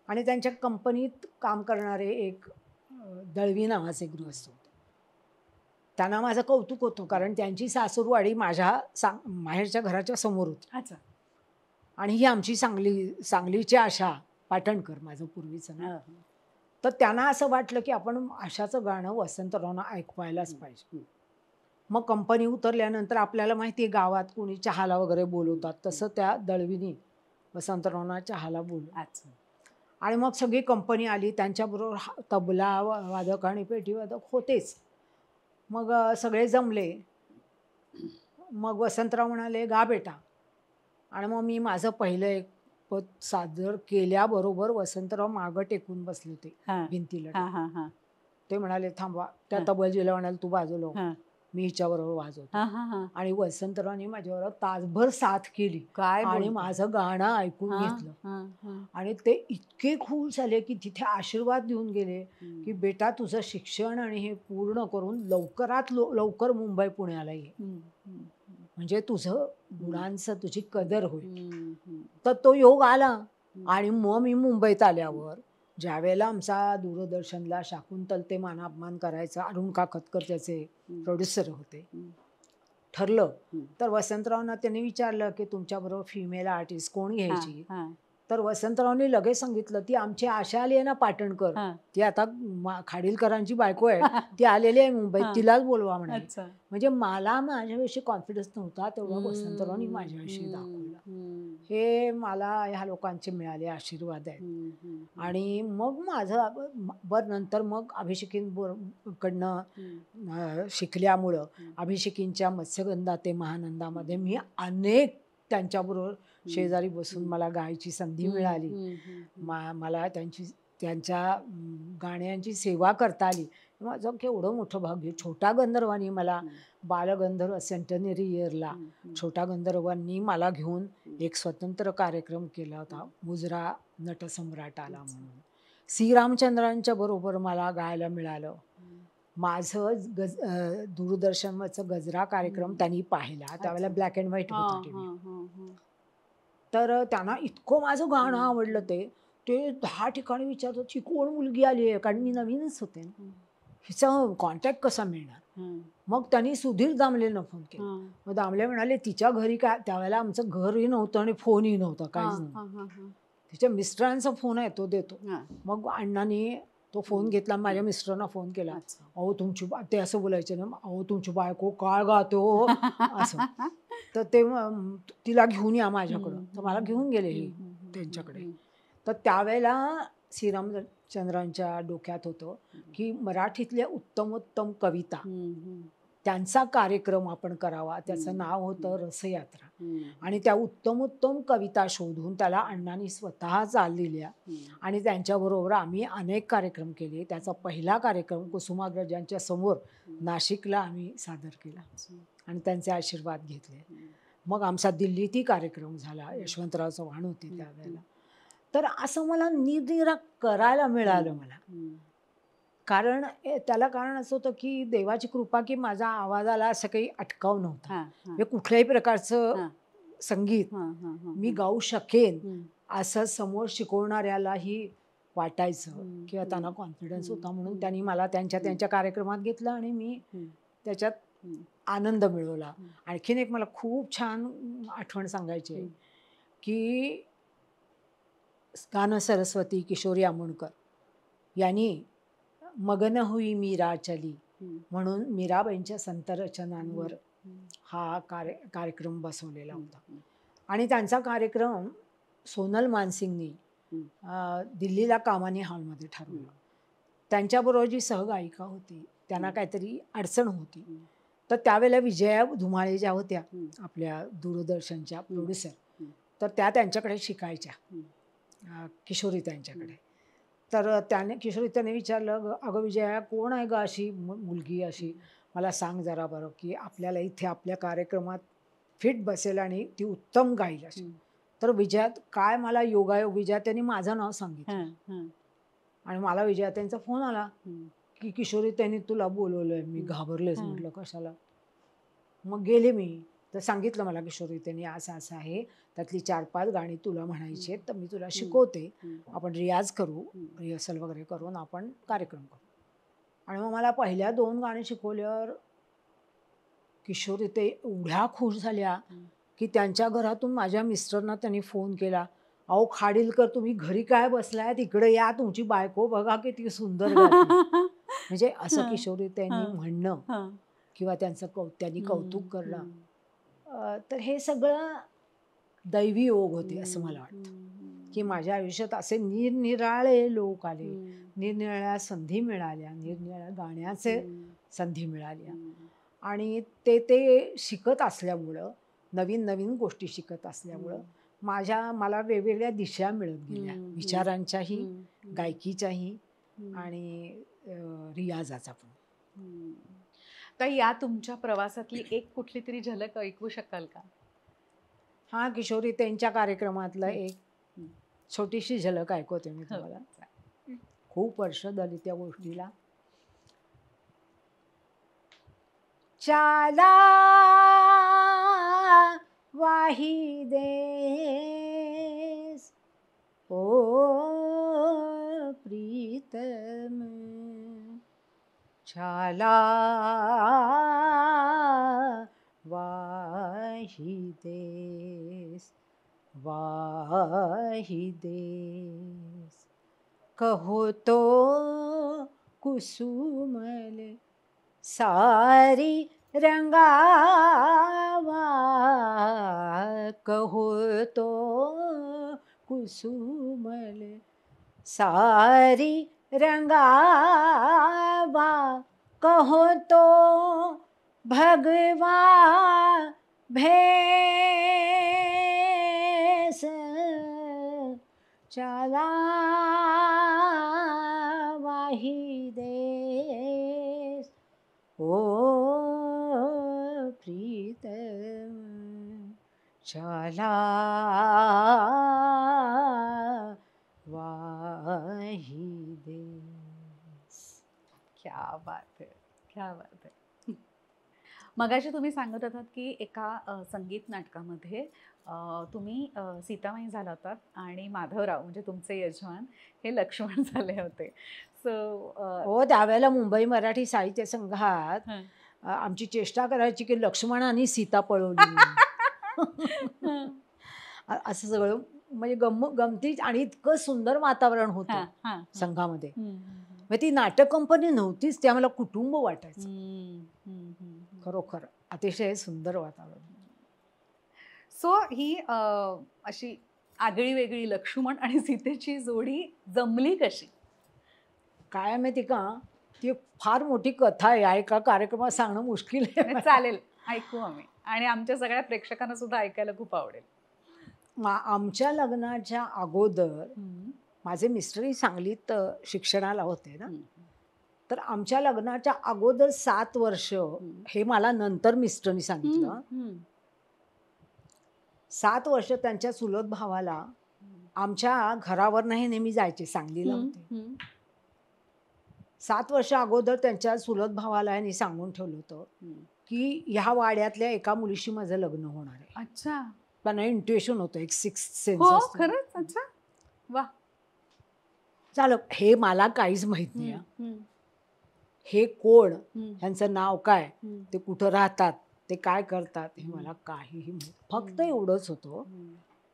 आणि त्यांच्या कंपनीत काम करणारे एक दळवी नावाचे गृहस्थ होते. त्यांना माझं कौतुक होतं कारण त्यांची सासूरवाडी माझ्या माहेरच्या घराच्या समोर होती. आणि ही आमची सांगलीची आशा पाटणकर माझं पूर्वीचं नाव. तर त्यांना असं वाटलं की आपण आशाचं गाणं वसंतरावांना ऐकवायलाच पाहिजे. मग कंपनी उतरल्यानंतर आपल्याला माहिती आहे गावात कोणी चहाला वगैरे बोलवतात, तसं त्या दळवीनी वसंतरावांना चहाला बोलवलं. आणि मग सगळी कंपनी आली, त्यांच्याबरोबर तबला वादक आणि पेटीवादक होतेच. मग सगळे जमले. मग वसंतराव म्हणाले गा बेटा. आणि मग मी माझं पहिलं एक पद सादर केल्याबरोबर वसंतराव मागं टेकून बसले होते भिंतीला. ते म्हणाले थांबा, त्या तबलजीला म्हणाले तू बाजूला, मी हिच्याबरोबर वाजवतो. आणि वसंतरावांनी माझ्याबरोबर तासभर साथ केली आणि माझं गाणं ऐकून घेतलं. आणि ते इतके खुश झाले की तिथे आशीर्वाद देऊन गेले की बेटा तुझं शिक्षण आणि हे पूर्ण करून लवकरात लवकर मुंबई पुण्याला ये, म्हणजे तुझं गुणांचं तुझी कदर होईल. तर तो योग आला. आणि मग मी मुंबईत आल्यावर ज्या वेळेला आमचा दूरदर्शनला शाकुंतल ते मानापमान करायचा, अरुण काकतकर त्याचे प्रोड्युसर होते, ठरलं. तर वसंतरावांना त्यांनी विचारलं की तुमच्याबरोबर फिमेल आर्टिस्ट कोण घ्यायची. तर वसंतरावनी लगेच सांगितलं ती आमची आशा आली आहे ना पाटणकर, ती आता खाडीलकरांची बायको आहे, ती आलेली आहे मुंबईत, तिलाच बोलवा म्हणाले. म्हणजे मला माझ्याविषयी कॉन्फिडन्स नव्हता तेवढा वसंतरावांनी माझ्याविषयी दाखवला. हे मला ह्या लोकांचे मिळाले आशीर्वाद आहेत. आणि मग माझं नंतर मग अभिषेकींकडनं शिकल्यामुळं अभिषेकींच्या मत्स्यगंधा ते महानंदामध्ये मी अनेक त्यांच्याबरोबर शेजारी बसून मला गायची संधी मिळाली. मला त्यांच्या गाण्यांची सेवा करता आली. माझं केवढं मोठं भाग्य. छोटा गंधर्वांनी मला बालगंधर्व सेंटनरी इयरला छोटा गंधर्वांनी मला घेऊन एक स्वतंत्र कार्यक्रम केला होता, मुजरा नटसम्राट आला म्हणून. सी रामचंद्रांच्या बरोबर मला गायला मिळालं. माझं दूरदर्शनवरचं गजरा कार्यक्रम त्यांनी पाहिला, त्यावेळेला ब्लॅक अँड व्हाईट होता टीव्ही. तर त्यांना इतकं माझं गाणं आवडलं ते ते 10 ठिकाणी विचारतात ही कोण मुलगी आली आहे, कारण मी नवीनच होते ना, हिचा कॉन्टॅक्ट कसा मिळणार. मग त्यांनी सुधीर दामलेंना फोन केला. मग दामले म्हणाले तिच्या घरी काय, त्यावेळेला आमचं घरही नव्हतं आणि फोनही नव्हता, काहीच नव्हतं. तिच्या मिस्टरांचा फोन आहे तो देतो. मग अण्णांनी तो फोन घेतला, माझ्या मिस्टरांना फोन केला. अहो तुमची ते असं बोलायचे ना, अहो तुमची बायको काय गाते हो असं. तर ते तिला घेऊन या माझ्याकडं. तर मला घेऊन गेले हे त्यांच्याकडे. तर त्यावेळेला श्रीरामचंद्रांच्या डोक्यात होतं की मराठीतल्या उत्तमोत्तम कविता त्यांचा कार्यक्रम आपण करावा. त्याचं नाव होतं रसयात्रा. आणि त्या उत्तमोत्तम कविता शोधून त्याला अण्णांनी स्वतः चाल दिल्या आणि त्यांच्याबरोबर आम्ही अनेक कार्यक्रम केले. त्याचा पहिला कार्यक्रम कुसुमाग्रजांच्या समोर नाशिकला आम्ही सादर केला आणि त्यांचे आशीर्वाद घेतले. मग आमचा दिल्लीतही कार्यक्रम झाला. यशवंतराव चव्हाण होते त्यावेळेला. तर असं मला निरनिराळं करायला मिळालं मला. कारण त्याला कारण असं होतं की देवाची कृपा की माझा आवाजाला असं काही अटकाव नव्हता. म्हणजे कुठल्याही प्रकारचं संगीत मी गाऊ शकेन असं समोर शिकवणाऱ्यालाही वाटायचं किंवा त्यांना कॉन्फिडन्स होता. म्हणून त्यांनी मला त्यांच्या कार्यक्रमात घेतलं आणि मी त्याच्यात आनंद मिळवला. आणखीन एक मला खूप छान आठवण सांगायची आहे की गान सरस्वती किशोरी आमोणकर यांनी मगन हुई मीरा चली म्हणून मीराबाईंच्या संतरचनांवर हा कार्यक्रम बसवलेला होता. आणि त्यांचा कार्यक्रम सोनल मानसिंगनी दिल्लीला कामानी हॉलमध्ये ठरवला. त्यांच्याबरोबर जी सहगायिका होती त्यांना काहीतरी अडचण होती. तर त्यावेळेला विजया धुमाळे ज्या होत्या आपल्या दूरदर्शनच्या प्रोड्युसर, तर त्या त्यांच्याकडे शिकायच्या, किशोरी त्यांच्याकडे. तर किशोरी त्याने विचारलं, अगं विजया कोण आहे ग अशी मुलगी अशी, मला सांग जरा बरं की आपल्याला इथे आपल्या कार्यक्रमात फिट बसेल आणि ती उत्तम गाईल अशी. तर विजयात काय मला योगायोग, विजया त्यांनी माझं नाव सांगितलं आणि मला विजया त्यांचा फोन आला की किशोरी त्यांनी तुला बोलवलंय. मी घाबरलेच, म्हटलं कशाला. मग गेले मी, तर सांगितलं मला किशोरी त्यांनी असं असं आहे, त्यातली 4-5 गाणी तुला म्हणायची आहेत, तर मी तुला शिकवते, आपण रियाज करू, रिहर्सल वगैरे करून आपण कार्यक्रम करू. आणि मग मला पहिल्या 2 गाणी शिकवल्यावर किशोरी ते एवढ्या खुश झाल्या की त्यांच्या घरातून माझ्या मिस्टरना त्यांनी फोन केला, अहो खाडीलकर तुम्ही घरी काय बसलाय, तिकडे या, तुमची बायको बघा किती सुंदर गाते. म्हणजे असं किशोरी त्यांनी म्हणणं किंवा त्यांनी कौतुक करणं, तर हे सगळं दैवी योग होते असं मला वाटतं की माझ्या आयुष्यात असे निरनिराळे लोक आले, निरनिराळ्या संधी मिळाल्या, निरनिराळ्या गाण्याचे संधी मिळाल्या आणि ते शिकत असल्यामुळं, नवीन नवीन गोष्टी शिकत असल्यामुळं मला वेगवेगळ्या दिशा मिळत गेल्या, विचारांच्याही, गायकीच्याही आणि रियाजाचा पण. तर या तुमच्या प्रवासातली एक कुठली तरी झलक ऐकू शकाल का? हा, किशोरी त्यांच्या कार्यक्रमातलं एक छोटीशी झलक ऐकवते मी तुम्हाला. खूप वर्ष झाली त्या गोष्टीला. चाला वाही देस ओ प्रीतम, चाला वाही देस वाही देस, कहो तो कुसुमल सारी रंगावा, कहो तो कुसुमल सारी रंगावा, कहो तो भगवा भेस, चाला वाही देस ओ प्रीतम, चाला वाही देस. क्या बात है, क्या बात है. मगाशी तुम्ही सांगत होतात की एका संगीत नाटकामध्ये तुम्ही सीतामाई झाला होतात आणि माधवराव म्हणजे तुमचे यजमान हे लक्ष्मण झाले होते. सो हो, त्यावेळेला मुंबई मराठी साहित्य संघात आमची चेष्टा करायची की लक्ष्मण आणि सीता पळवली. असं सगळं म्हणजे गमती आणि इतकं सुंदर वातावरण होतं संघामध्ये. मग ती नाटक कंपनी नव्हतीच, ते आम्हाला कुटुंब वाटायचं. खरोखर अतिशय सुंदर वातावरण. सो ही अशी आगळी वेगळी लक्ष्मण आणि सीतेची जोडी जमली कशी? काय माहिती का, ती फार मोठी कथा आहे, या एका कार्यक्रमात सांगणं मुश्किल आहे. चालेल, ऐकू आम्ही आणि आमच्या सगळ्या प्रेक्षकांना सुद्धा ऐकायला खूप आवडेल. आमच्या लग्नाच्या अगोदर माझे मिस्टरही सांगलीत शिक्षणाला होते ना, तर आमच्या लग्नाच्या अगोदर 7 वर्ष, हे मला नंतर मिस्टरनी सांगितलं, 7 वर्ष त्यांच्या चुलत भावाला आमच्या घरावर नाही नेहमी जायचे, सांगलीला होते. 7 वर्ष अगोदर त्यांच्या चुलत भावाला यांनी सांगून ठेवलं होतं की ह्या वाड्यातल्या एका मुलीशी माझं लग्न होणार आहे. अच्छा. त्यांना इंट्युएशन होतं, एक सिक्स्थ सेन्स हो, असतं. खरंच? अच्छा, वा. झालं, हे मला काहीच माहित नाही. हे कोण, ह्यांचं नाव काय, ते कुठं राहतात, ते काय करतात, हे मला काहीही माहित. फक्त एवढंच होतं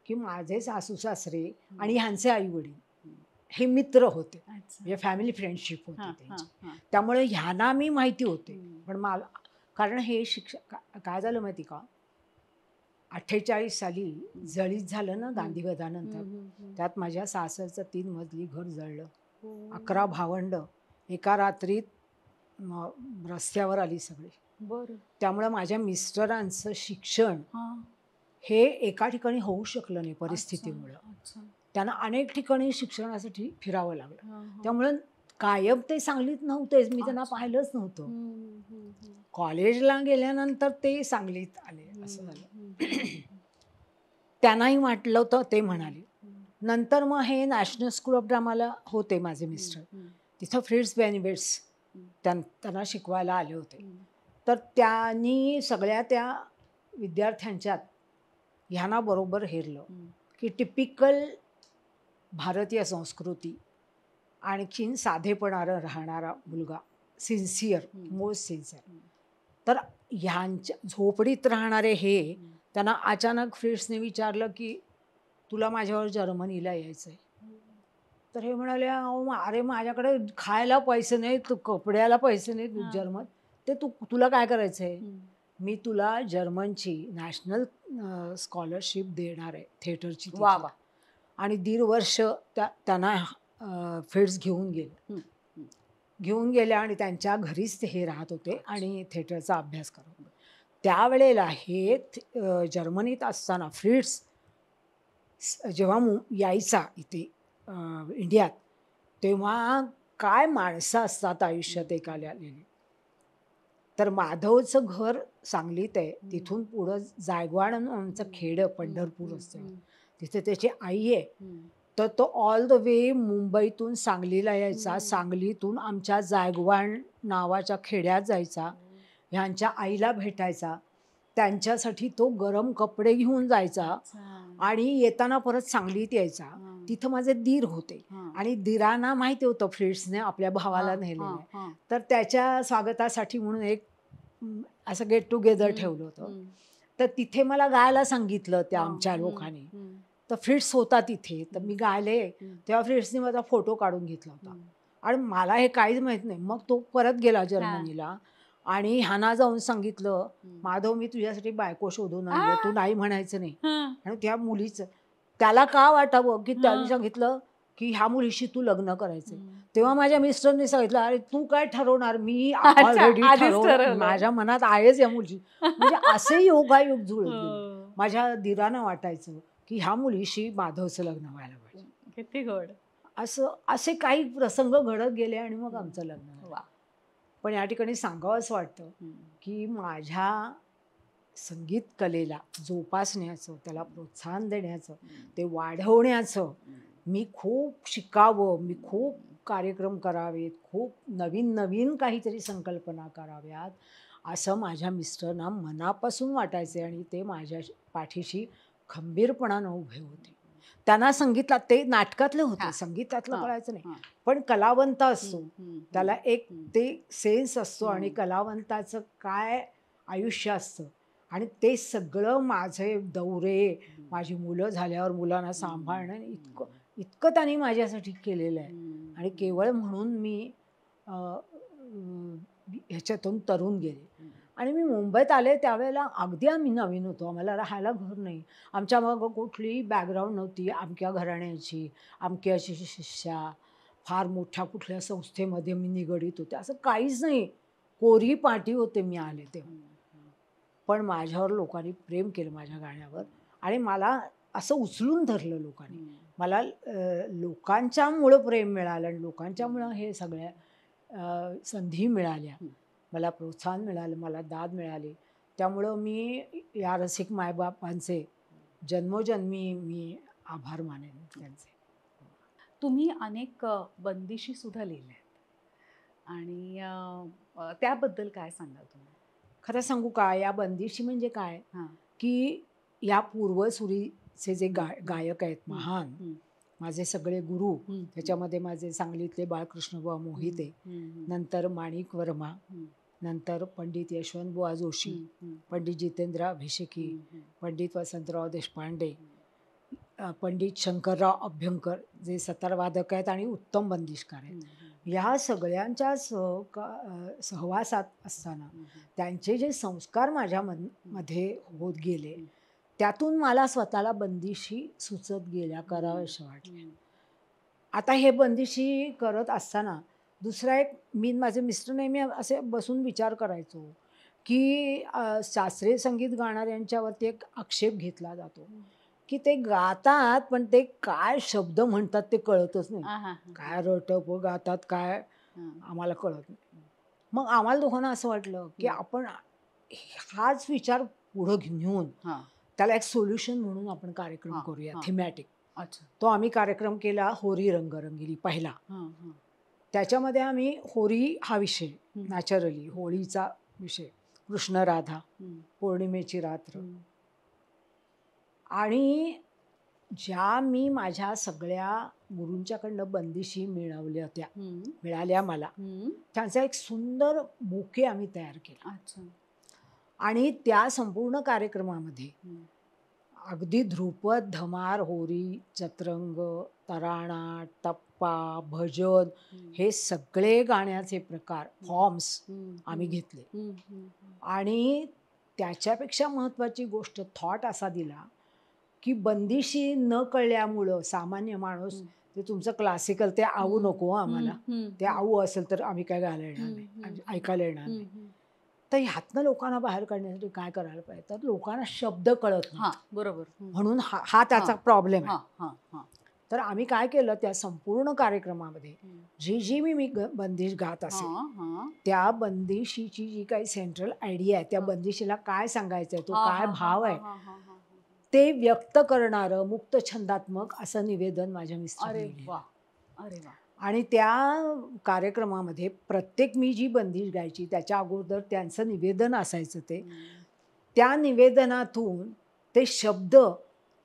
की माझे सासू सासरे आणि ह्यांचे आई वडील हे मित्र होते, म्हणजे फॅमिली फ्रेंडशिप होती त्यांची. त्यामुळे ह्यांना मी माहिती होते. पण मला, कारण हे शिक्षक काय झालं माहिती का, 48 साली जळीत झालं ना गांधीवधानंतर, त्यात माझ्या सासरचं 3 मजली घर जळलं. 11 भावंड एका रात्रीत रस्त्यावर आली सगळी. त्यामुळे माझ्या मिस्टरांचं शिक्षण हे एका ठिकाणी होऊ शकलं नाही परिस्थितीमुळे. त्यांना अनेक ठिकाणी शिक्षणासाठी फिरावं लागलं. त्यामुळे कायम ते सांगलीत नव्हतेच, मी त्यांना पाहिलंच नव्हतं. कॉलेजला गेल्यानंतर ते सांगलीत आले, असं झालं. त्यांनाही वाटलं होतं, ते म्हणाले. नंतर मग हे नॅशनल स्कूल ऑफ ड्रामाला होते माझे मिस्टर, तिथं फ्रिट्स बेनिफिट्स त्यांना शिकवायला आले होते. तर त्यांनी सगळ्या त्या विद्यार्थ्यांच्यात ह्यांना बरोबर हेरलं की टिपिकल भारतीय संस्कृती, आणखीन साधेपणानं राहणारा मुलगा, सिन्सिअर, मोस्ट सिन्सिअर. तर ह्यांच्या झोपडीत राहणारे हे, त्यांना अचानक फ्रिट्सने विचारलं की तुला माझ्यावर जर्मनीला यायचं आहे. तर हे म्हणाले, अरे माझ्याकडे खायला पैसे नाहीत, तू कपड्याला पैसे नाहीत, जर्मन ते तुला काय करायचं आहे? मी तुला जर्मनची नॅशनल स्कॉलरशिप देणार आहे थिएटरची. आणि 1.5 वर्ष त्यांना फिट्स घेऊन गेले आणि त्यांच्या घरीच ते हे राहत होते आणि थिएटरचा अभ्यास करत होते. त्यावेळेला हे जर्मनीत असताना फ्रिट्स जेव्हा यायचा इथे इंडियात, तेव्हा काय माणसं असतात आयुष्यात एकाला आलेली. तर माधवचं घर सांगलीत आहे, तिथून पुढं जायगवाड आमचं खेड पंढरपूर असतं, तिथे त्याची आई आहे. तर तो ऑल द वे मुंबईतून सांगलीला यायचा, सांगलीतून आमच्या जायगवाड नावाच्या खेड्यात जायचा, ह्यांच्या आईला भेटायचा, त्यांच्यासाठी तो गरम कपडे घेऊन जायचा आणि येताना परत सांगलीत यायचा. तिथं माझे दीर होते आणि दीरांना माहिती होतं फ्रिट्सने आपल्या भावाला नेलेलं आहे, तर त्याच्या स्वागतासाठी म्हणून एक असं गेट टुगेदर ठेवलं होतं. तर तिथे मला गायला सांगितलं त्या आमच्या लोकांनी. तर फ्रिट्स होता तिथे, तर मी गायले, तेव्हा फ्रिट्सने माझा फोटो काढून घेतला होता आणि मला हे काहीच माहित नाही. मग तो परत गेला जर्मनीला आणि ह्यांना जाऊन सांगितलं, माधव मी तुझ्यासाठी बायको शोधून आणली, तू नाही म्हणायचं नाही. आणि त्या मुलीचं त्याला का वाटावं की त्यांनी सांगितलं की ह्या मुलीशी तू लग्न करायचं. तेव्हा माझ्या मिस्टरने सांगितलं, अरे तू काय ठरवणार, मी ऑलरेडी ठरवलं, माझ्या मनात आहेच या मुलीची. म्हणजे असे योगायोग जुळले. माझ्या दीरांना वाटायचं की ह्या मुलीशी माधवचं लग्न व्हायला पाहिजे. किती गोड. असे काही प्रसंग घडत गेले आणि मग आमचं लग्न झालं. पण या ठिकाणी सांगावं असं वाटतं की माझ्या संगीत कलेला जोपासण्याचं, त्याला प्रोत्साहन देण्याचं, ते वाढवण्याचं मी खूप शिकावं, मी खूप कार्यक्रम करावेत, खूप नवीन नवीन काहीतरी संकल्पना कराव्यात असं माझ्या मिस्टरांना मनापासून वाटायचे आणि ते माझ्या पाठीशी खंबीरपणानं उभे होते. त्यांना संगीतात ते नाटकातले होते, संगीतातलं कळायचं नाही, पण कलावंत असतो त्याला एक ते सेन्स असतो आणि कलावंताचं काय आयुष्य असतं आणि ते सगळं माझे दौरे, माझी मुलं झाल्यावर मुलांना सांभाळणं इतकं त्यांनी माझ्यासाठी केलेलं आहे. आणि केवळ म्हणून मी ह्याच्यातून तरुण गेले आणि मी मुंबईत आले त्यावेळेला अगदी आम्ही नवीन होतो, आम्हाला राहायला घर नाही, आमच्या मग कुठलीही बॅकग्राऊंड नव्हती, अमक्या घराण्याची, अमक्याची शिष्या, फार मोठ्या कुठल्या संस्थेमध्ये मी निगडीत होते, असं काहीच नाही, कोरी पाटी होते मी आले तेव्हा. पण माझ्यावर लोकांनी प्रेम केलं माझ्या गाण्यावर आणि मला असं उचलून धरलं लोकांनी. मला लोकांच्यामुळं प्रेम मिळालं आणि लोकांच्यामुळं हे सगळ्या संधी मिळाल्या, मला प्रोत्साहन मिळालं, मला दाद मिळाली. त्यामुळं मी या रसिक मायबापांचे जन्मोजन्मी मी आभार मानेन त्यांचे. तुम्ही अनेक बंदिशी सुद्धा लिहिल्या आणि त्याबद्दल काय सांगाल तुम्ही? खरं सांगू का, या बंदिशी म्हणजे काय की या पूर्वसुरीचे जे गायक आहेत महान, माझे सगळे गुरु, त्याच्यामध्ये माझे सांगलीतले बाळकृष्णबुवा मोहिते, नंतर माणिक वर्मा, नंतर पंडित यशवंतबुवा जोशी, पंडित जितेंद्र अभिषेकी, पंडित वसंतराव देशपांडे, पंडित शंकरराव अभ्यंकर जे सतारवादक आहेत आणि उत्तम बंदिशकार आहेत, ह्या सगळ्यांच्या सहवासात असताना त्यांचे जे संस्कार माझ्या मध्ये होत गेले त्यातून मला स्वतःला बंदिशी सुचत गेल्या, कराव्याशा वाटल्या. आता हे बंदिशी करत असताना दुसरा एक मी माझे मिस्टर नेहमी असे बसून विचार करायचो की शास्त्रीय संगीत गाणाऱ्यांच्यावरती एक आक्षेप घेतला जातो की ते गातात पण ते काय शब्द म्हणतात ते कळतच नाही, काय रटप गातात काय आम्हाला कळत नाही. मग आम्हाला दोघांना असं वाटलं की आपण हाच विचार पुढे घेऊन त्याला एक सोल्युशन म्हणून आपण कार्यक्रम करूया, थीमॅटिक. तो आम्ही कार्यक्रम केला होरी रंगरंगिली पहिला. त्याच्यामध्ये आम्ही होरी हा विषय, नॅचरली होळीचा विषय, कृष्ण राधा, पौर्णिमेची रात्र, आणि ज्या मी माझ्या सगळ्या गुरूंच्याकडनं बंदिशी मिळाल्या मला, त्यांचा एक सुंदर बुके आम्ही तयार केला. आणि त्या संपूर्ण कार्यक्रमामध्ये अगदी ध्रुपद, धमार, होरी, चतरंग, तराणा, टप्पा, भजन हे सगळे गाण्याचे प्रकार, फॉर्म्स आम्ही घेतले. आणि त्याच्यापेक्षा महत्त्वाची गोष्ट थॉट असा दिला की बंदिशी न कळल्यामुळं सामान्य माणूस ते तुमचं क्लासिकल ते आवू नको आम्हाला, ते आवू असेल तर आम्ही काय घालायला येणार नाही, ऐकायला येणार नाही. तर ह्यातनं लोकांना बाहेर काढण्यासाठी काय करायला पाहिजे, तर लोकांना शब्द कळत नाही, बरोबर, म्हणून हा त्याचा प्रॉब्लेम आहे. तर आम्ही काय केलं, त्या संपूर्ण कार्यक्रमामध्ये जी मी बंदिश गात असे त्या बंदिशीची जी काही सेंट्रल आयडिया आहे, त्या बंदिशीला काय सांगायचंय, तो काय भाव आहे ते व्यक्त करणारं मुक्त छंदात्मक असं निवेदन माझ्या मिस्टरांनी लिहिलं. आणि त्या कार्यक्रमामध्ये प्रत्येक मी जी बंदिश गायची त्याच्या अगोदर त्यांचं निवेदन असायचं, ते त्या निवेदनातून ते शब्द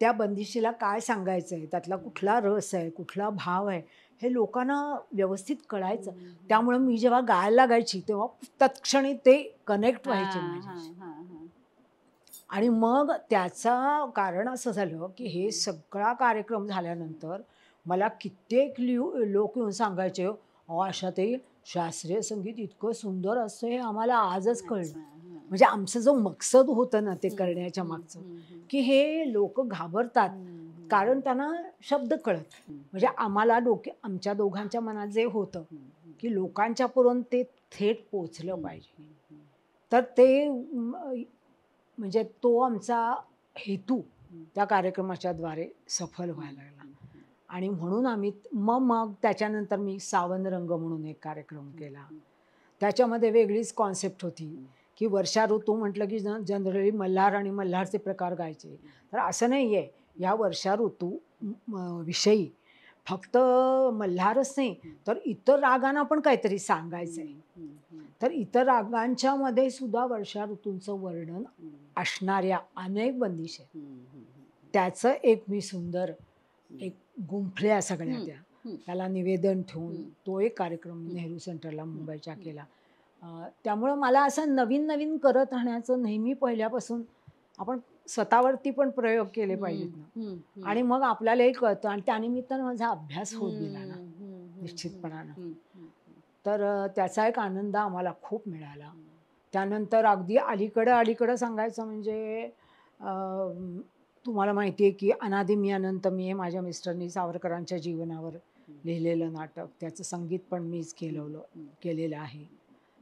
त्या बंदिशीला काय सांगायचं आहे, त्यातला कुठला रस आहे, कुठला भाव आहे, हे लोकांना व्यवस्थित कळायचं. त्यामुळे मी जेव्हा गायला लागायची तेव्हा तत्क्षणी ते कनेक्ट व्हायचे माझ्याशी. आणि मग त्याचं कारण असं झालं की हे सगळा कार्यक्रम झाल्यानंतर मला कित्येक लोक येऊन सांगायचे, अशा ते शास्त्रीय संगीत इतकं सुंदर असतं हे आम्हाला आजच कळलं. म्हणजे आमचं जो मकसद होतं ना ते करण्याच्या मागचं, की हे लोक घाबरतात कारण त्यांना शब्द कळत. म्हणजे आम्हाला आमच्या दोघांच्या मनात जे होतं की लोकांच्या पर्यंत ते थेट पोचलं पाहिजे, तर ते म्हणजे तो आमचा हेतू त्या कार्यक्रमाच्या द्वारे सफल व्हायला लागला. आणि म्हणून आम्ही मग त्याच्यानंतर मी सावन रंग म्हणून एक कार्यक्रम केला. त्याच्यामध्ये वेगळीच कॉन्सेप्ट होती की वर्षा ऋतू म्हटलं की जनरली मल्हार आणि मल्हारचे प्रकार गायचे, तर असं नाही आहे. या वर्षा ऋतू विषयी फक्त मल्हारच नाही तर इतर रागांना पण काहीतरी सांगायचंय. तर इतर रागांच्या मध्ये सुद्धा वर्षा ऋतूंचं वर्णन असणाऱ्या अनेक बंदिश आहेत. त्याचं एक मी सुंदर एक गुंफल्या सगळ्या त्याला निवेदन ठेवून तो एक कार्यक्रम नेहरू सेंटरला मुंबईच्या केला. त्यामुळं मला असं नवीन नवीन करत राहण्याचं नेहमी पहिल्यापासून आपण स्वतःवरती पण प्रयोग केले पाहिजेत ना, आणि मग आपल्यालाही कळतं आणि त्यानिमित्तानं माझा अभ्यास होत गेला ना निश्चितपणानं. तर त्याचा एक आनंद आम्हाला खूप मिळाला. त्यानंतर अगदी अलीकडं सांगायचं म्हणजे तुम्हाला माहिती आहे की अनादि मी अनंत मी हे माझ्या मिस्टरनी सावरकरांच्या जीवनावर लिहिलेलं नाटक, त्याचं संगीत पण मीच केलेलं आहे.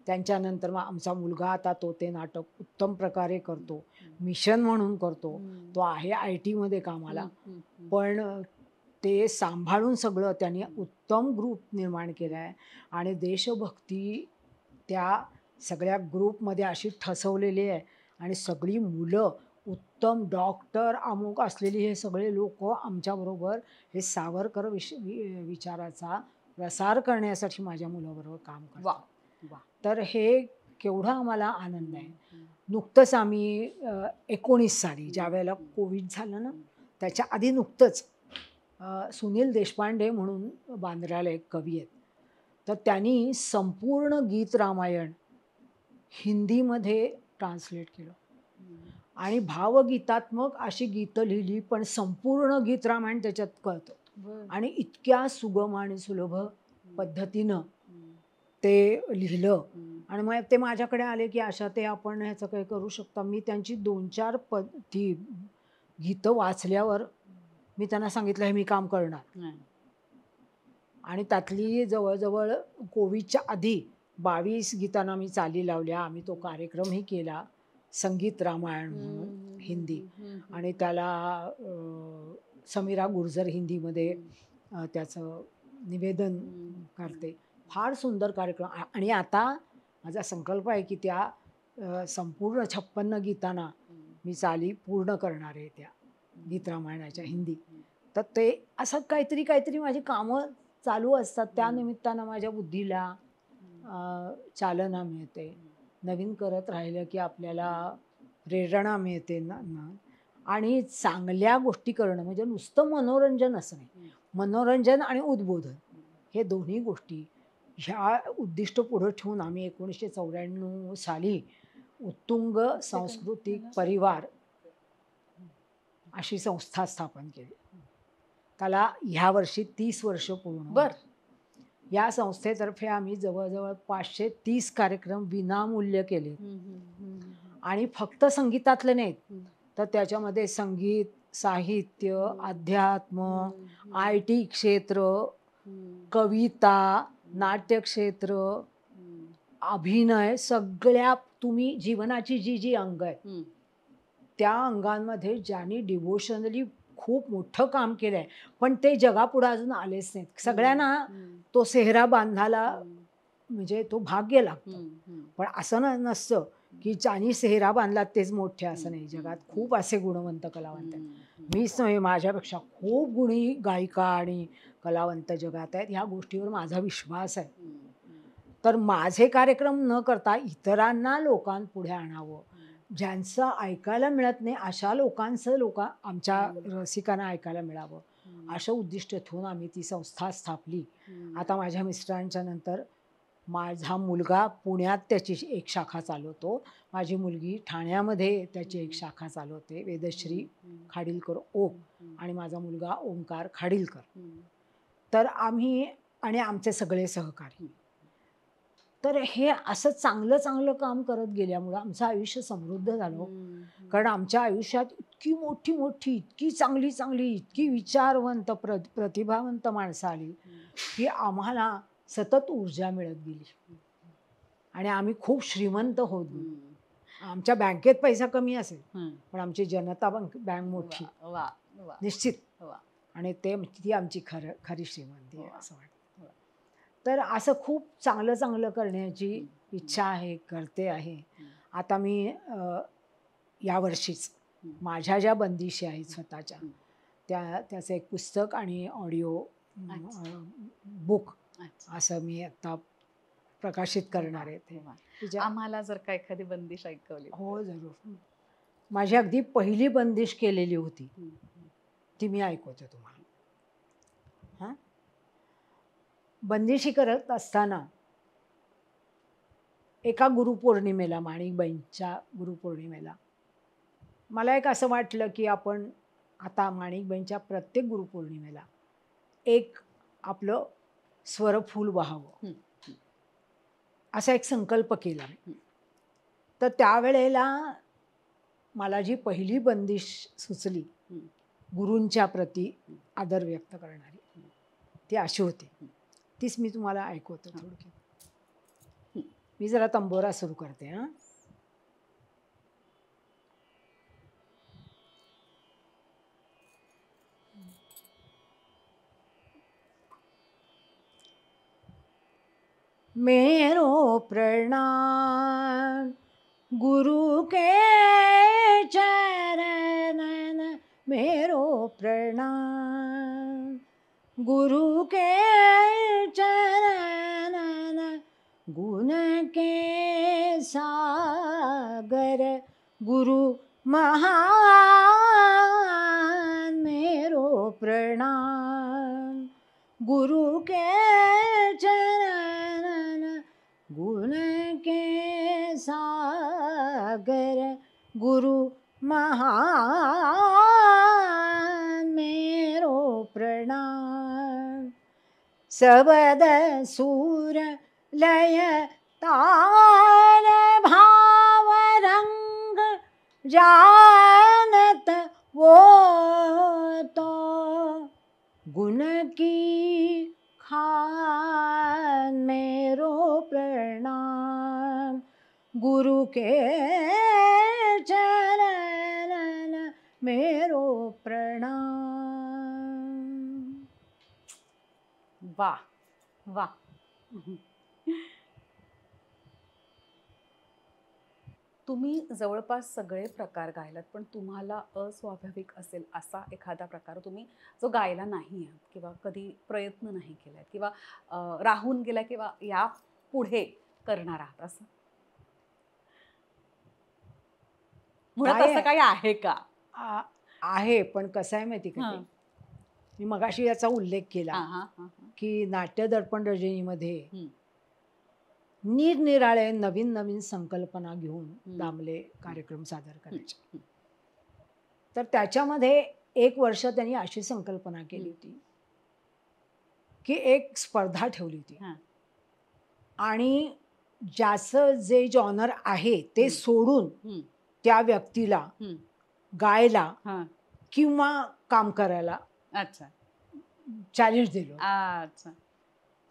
त्यांच्यानंतर मग आमचा मुलगा आता तो ते नाटक उत्तम प्रकारे करतो, मिशन म्हणून करतो. तो आहे IT मध्ये कामाला, पण ते सांभाळून सगळं त्यांनी उत्तम ग्रुप निर्माण केला आहे आणि देशभक्ती त्या सगळ्या ग्रुपमध्ये अशी ठसवलेली आहे आणि सगळी मुलं उत्तम डॉक्टर अमुक असलेली हे सगळे लोक आमच्याबरोबर हे सावरकर विचाराचा प्रसार करण्यासाठी माझ्या मुलाबरोबर काम करतात. तर हे केवढा आम्हाला आनंद आहे. नुकतंच आम्ही 19 साली ज्या वेळेला कोविड झालं ना, त्याच्या आधी नुकतंच सुनील देशपांडे म्हणून बांद्र्याला एक कवी आहेत, तर त्यांनी संपूर्ण गीत रामायण हिंदीमध्ये ट्रान्सलेट केलं आणि भावगीतात्मक अशी गीतं लिहिली, पण संपूर्ण गीत रामायण त्याच्यात कळतं आणि इतक्या सुगम आणि सुलभ पद्धतीनं ते लिहिलं. आणि मग ते माझ्याकडे आले की अशा ते आपण ह्याचं काही करू शकता. मी त्यांची 2-4 ती गीतं वाचल्यावर मी त्यांना सांगितलं हे मी काम करणार. आणि त्यातली जवळजवळ कोविडच्या आधी 22 गीतांना मी चाली लावल्या. आम्ही तो कार्यक्रमही केला, संगीत रामायण म्हणून हिंदी, आणि त्याला समीरा गुर्जर हिंदीमध्ये त्याचं निवेदन करते. फार सुंदर कार्यक्रम. आणि आता माझा संकल्प आहे की त्या संपूर्ण 56 गीतांना मी चाली पूर्ण करणार आहे त्या गीत रामायणाच्या हिंदी. तर ते असं काहीतरी माझी कामं चालू असतात. त्या निमित्तानं माझ्या बुद्धीला चालना मिळते. नवीन करत राहिलं की आपल्याला प्रेरणा मिळते ना. आणि चांगल्या गोष्टी करणं म्हणजे नुसतं मनोरंजन असं नाही, मनोरंजन आणि उद्बोधन हे दोन्ही गोष्टी ह्या उद्दिष्ट पुढे ठेवून आम्ही 1994 साली उत्तुंग सांस्कृतिक परिवार अशी संस्था स्थापन केली. त्याला ह्या वर्षी 30 वर्ष पूर्ण. या संस्थेतर्फे आम्ही जवळजवळ 530 कार्यक्रम विनामूल्य केले आणि फक्त संगीतातले नाहीत, तर त्याच्यामध्ये संगीत, साहित्य, अध्यात्म, IT क्षेत्र, कविता, नाट्यक्षेत्र, अभिनय, सगळ्या तुम्ही जीवनाची जी अंग आहेत त्या अंगांमध्ये ज्यांनी डिवोशनली खूप मोठं काम केलंय, पण ते जगापुढे अजून आलेच नाहीत. सगळ्यांना तो सेहरा बांधायला म्हणजे तो भाग्य लागतं, पण असं नसतं की ज्यांनी सेहरा बांधला तेच मोठे, असं नाही. जगात खूप असे गुणवंत कलावंत आहेत. मीच नव्हे, माझ्यापेक्षा खूप गुणी गायिका आणि कलावंत जगात आहेत. ह्या गोष्टीवर माझा विश्वास आहे. तर माझे कार्यक्रम न करता इतरांना लोकांपुढे आणावं, ज्यांचं ऐकायला मिळत नाही अशा लोकांचं आमच्या रसिकांना ऐकायला मिळावं, असं उद्दिष्ट ठेवून आम्ही ती संस्था स्थापली. आता माझ्या मिस्टरांच्या नंतर माझा मुलगा पुण्यात त्याची एक शाखा चालवतो, माझी मुलगी ठाण्यामध्ये त्याची एक शाखा चालवते, वेदश्री खाडीलकर ओक, आणि माझा मुलगा ओंकार खाडीलकर. तर आम्ही आणि आमचे सगळे सहकारी. तर हे असं चांगलं काम करत गेल्यामुळं आमचं आयुष्य समृद्ध झालं. कारण आमच्या आयुष्यात इतकी मोठी इतकी चांगली इतकी विचारवंत प्रतिभावंत माणसं आली की आम्हाला सतत ऊर्जा मिळत गेली आणि आम्ही खूप श्रीमंत होत गेलो. आमच्या बँकेत पैसा कमी असेल, पण आमची जनता बँक मोठी निश्चित, आणि ती आमची खरी श्रीमंती आहे असं वाटतं. तर असं खूप चांगलं करण्याची इच्छा आहे, करते आहे. आता मी यावर्षीच माझ्या ज्या बंदिशी आहेत स्वतःच्या त्याचं एक पुस्तक आणि ऑडिओ बुक अच्छा. असं मी आता प्रकाशित करणार आहे ते. वा. तिच्या आम्हाला जर का एखादी बंदिश ऐकवली. हो जरूर. माझी अगदी पहिली बंदिश केलेली होती ती मी ऐकवते तुम्हाला. हां, बंदिशी करत असताना एका गुरुपौर्णिमेला, माणिकबाईंच्या गुरुपौर्णिमेला मला एक असं वाटलं की आपण आता माणिकबाईंच्या प्रत्येक गुरुपौर्णिमेला एक आपलं स्वरफूल वाहावं असा एक संकल्प केला. तर त्यावेळेला मला जी पहिली बंदिश सुचली गुरूंच्या प्रती आदर व्यक्त करणारी ती अशी होती. तीच मी तुम्हाला ऐकवतो थोडक्यात. मी जरा तंबोरा सुरू करते. हां, मेरो प्रणाम गुरु के चरणन, मेरो प्रणाम गुरु के चरणन, गुण के सागर गुरु महान, मेरो प्रणाम गुरु के चरणन, गुण के सागर गुरु महान, मेरो प्रणाम सबद सूर लय ताल भाव रंग जानत वो तो, गुण की खान, मेरो प्रणाम गुरु के चरणन, मेरो प्रणाम. वा वा. तुम्ही जवळपास सगळे प्रकार गायलात, पण तुम्हाला अस्वाभाविक असेल असा एखादा प्रकार तुम्ही जो गायला नाही आहात किंवा कधी प्रयत्न नाही केलाय किंवा राहून गेला किंवा या पुढे करणार आहात असं मुळात असं काही आहे का? आहे, पण कसं आहे माहिती का, ते मी मगाशी याचा उल्लेख केला की नाट्य दर्पण रजनीमध्ये निरनिराळे नवीन नवीन संकल्पना घेऊन दामले कार्यक्रम सादर करायचे. तर त्याच्यामध्ये एक वर्ष त्यांनी अशी संकल्पना केली होती की एक स्पर्धा ठेवली होती आणि ज्याचं जे जॉनर आहे ते सोडून त्या व्यक्तीला गायला किंवा काम करायला चॅलेंज दिलं. अच्छा.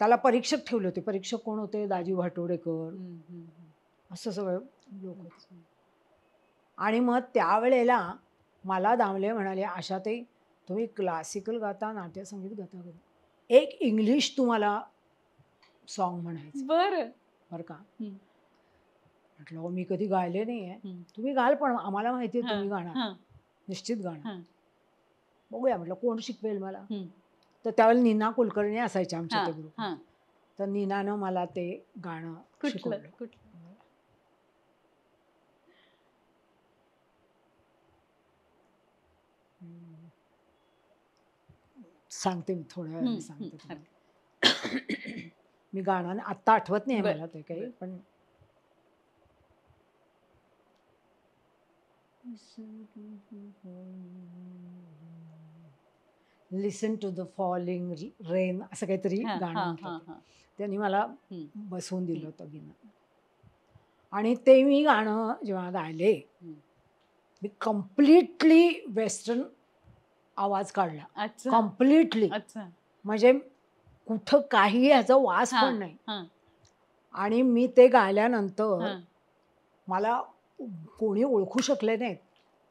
त्याला परीक्षक ठेवले होते. परीक्षक कोण होते? दाजी भाटोडेकर, असं सगळं लोक होते. आणि मग त्यावेळेला मला दामले म्हणाले, आशाताई तुम्ही क्लासिकल गाता, नाट्यसंगीत गाता, एक इंग्लिश तुम्हाला सॉन्ग म्हणायचं. बरं का? म्हटलं मी कधी गायले नाहीये, तुम्ही गाल, पण आम्हाला माहिती आहे तुम्ही गाणार, निश्चित गाणार, बघूया. म्हटलं कोण शिकवेल मला? तर त्यावेळेला नीना कुलकर्णी असायच्या आमच्या त्या ग्रुप. तर नीनानं मला ते गाणं शिकवलं. सांगते मी थोड्या वेळाने सांगते. मी गाणं आत्ता आठवत नाही मला ते काही, पण लिसन टू द फॉलिंग रेन असं काहीतरी गाणं होतं. त्यांनी मला बसवून दिलं होतं गिना. आणि ते मी गाणं जेव्हा गायले, मी कम्प्लिटली वेस्टर्न आवाज काढला. कम्प्लिटली. म्हणजे कुठं काही ह्याचा वास पण नाही. आणि मी ते गायल्यानंतर मला कोणी ओळखू शकले नाहीत,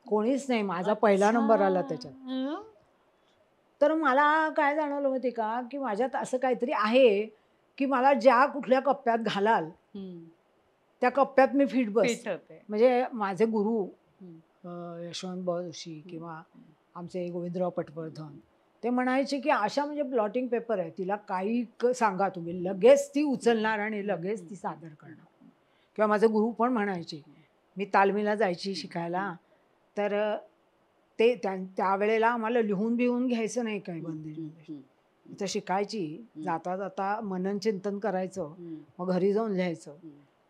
कोणीच नाही. माझा पहिला नंबर आला त्याच्यात. तर मला काय जाणवलं माहिती का, की माझ्यात असं काहीतरी आहे की मला ज्या कुठल्या कप्प्यात घालाल त्या कप्प्यात मी फिट बसते. म्हणजे माझे गुरु यशवंत जोशी किंवा आमचे गोविंदराव पटवर्धन, ते म्हणायचे की अशा म्हणजे ब्लॉटिंग पेपर आहे, तिला काही सांगा तुम्ही, लगेच ती उचलणार आणि लगेच ती सादर करणार. किंवा माझे गुरु पण म्हणायचे, मी तालमीला जायची शिकायला, तर ते त्यावेळेला आम्हाला लिहून बिहून घ्यायचं नाही काही बंदिशमध्ये. इथं शिकायची, जाता जाता मनन चिंतन करायचं, मग घरी जाऊन लिहायचं.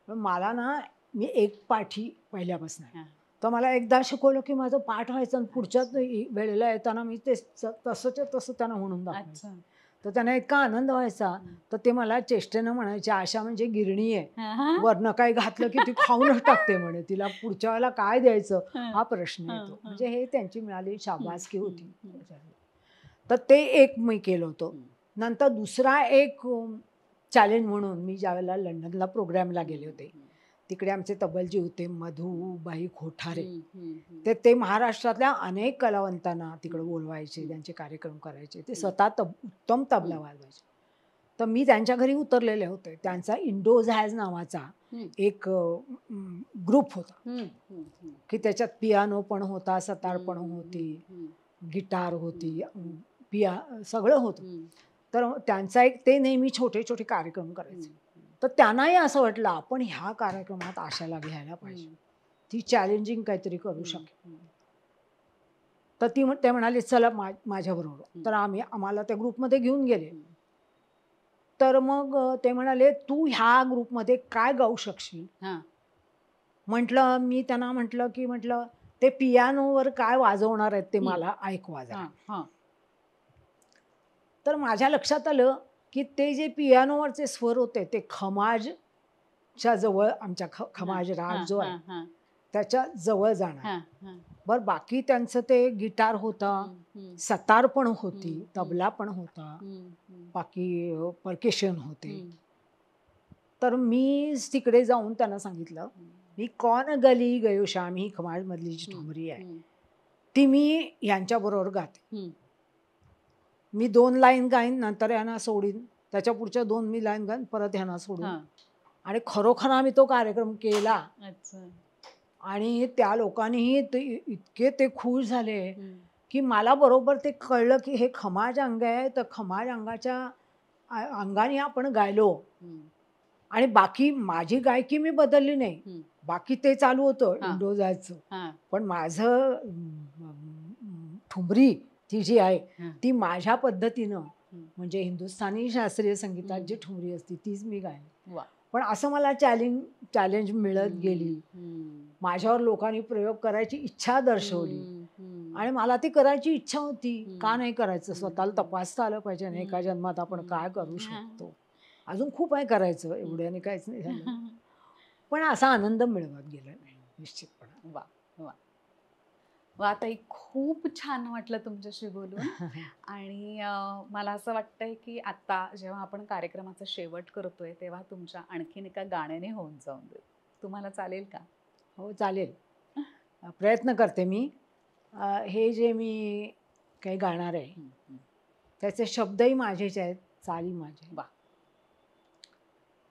पण मला ना, मी एक पाठी पहिल्यापासून आहे, तर मला एकदा शिकवलं की माझं पाठ व्हायचं आणि पुढच्याच वेळेला येताना मी ते तसंच्या तसं त्यांना म्हणून दाखवायचं. तर त्यांना इतका आनंद व्हायचा. तर ते मला चेष्टेनं म्हणायचे, आशा म्हणजे गिरणी आहे, वरनं काही घातलं की ती खाऊनच टाकते म्हणे, तिला पुढच्या वेळेला काय द्यायचं हा प्रश्न येतो. म्हणजे हे त्यांची मिळाली शाबासकी होती. तर ते एक मी केलं होतं. नंतर दुसरा एक चॅलेंज म्हणून मी ज्यावेळेला लंडनला प्रोग्रामला गेले होते, तिकडे आमचे तबलजी होते मधुबाई खोठारे. ते महाराष्ट्रातल्या अनेक कलावंतांना तिकडे बोलवायचे, त्यांचे कार्यक्रम करायचे. ते स्वतः उत्तम तबला वाजवायचे. तर मी त्यांच्या घरी उतरलेले होते. त्यांचा इंडोझॅज नावाचा एक ग्रुप होता की त्याच्यात पियानो पण होता, सतार पण होती, गिटार होती, सगळं होतं. तर त्यांचा एक ते नेहमी छोटे छोटे कार्यक्रम करायचे. तर त्यांनाही असं वाटलं आपण ह्या कार्यक्रमात आशाला घ्यायला पाहिजे, ती चॅलेंजिंग काहीतरी करू शकेल. तर ते म्हणाले चला माझ्याबरोबर. तर आम्हाला त्या ग्रुपमध्ये घेऊन गेले. तर मग ते म्हणाले तू ह्या ग्रुपमध्ये काय गाऊ शकशील. म्हटलं, मी त्यांना म्हटलं की ते पियानोवर काय वाजवणार आहेत ते मला ऐकवा जरा. तर माझ्या लक्षात आलं की ते जे पियानोवरचे स्वर होते ते खमाजच्या जवळ, आमच्या खमाज राग जो आहे त्याच्या जवळ जाणार. बरं, बाकी त्यांचं ते गिटार होता, सतार पण होती, तबला पण होता, बाकी परकेशन होते. तर मी तिकडे जाऊन त्यांना सांगितलं, मी कौन गली गयो श्याम ही खमाज मधली जी ठुमरी आहे ती मी यांच्याबरोबर गाते. मी 2 लाईन गाईन, नंतर यांना सोडीन, त्याच्या पुढच्या 2 मी लाईन गाईन, परत यांना सोडून. आणि खरोखर आम्ही तो कार्यक्रम केला. आणि त्या लोकांनीही इतके ते खुश झाले की मला बरोबर ते कळलं की हे खमाज अंग आहे, तर खमाज अंगाच्या अंगाने आपण गायलो. आणि बाकी माझी गायकी मी बदलली नाही, बाकी ते चालू होतं इंडोझॅजचं, पण माझं ठुमरी ती जी आहे ती माझ्या पद्धतीनं, म्हणजे हिंदुस्थानी शास्त्रीय संगीतात जी ठुमरी असते तीच मी गायली. पण असं मला चॅलेंज मिळत गेली. माझ्यावर लोकांनी प्रयोग करायची इच्छा दर्शवली आणि मला ती करायची इच्छा होती. का नाही करायचं, स्वतःला तपासता आलं पाहिजे. एका जन्मात आपण काय करू शकतो, अजून खूप आहे करायचं, एवढ्याने काहीच नाही झालं. पण असा आनंद मिळवत गेला निश्चितपणे. वा वा वा, ताई, खूप छान वाटलं तुमच्याशी बोलून. आणि मला असं वाटतंय की आता जेव्हा आपण कार्यक्रमाचा शेवट करतोय तेव्हा तुमच्या आणखीन एका गाण्याने होऊन जाऊन देऊ. तुम्हाला चालेल का? हो चालेल, प्रयत्न करते मी. हे जे मी काही गाणार आहे त्याचे शब्दही माझेच आहेत, चाली माझे. वा.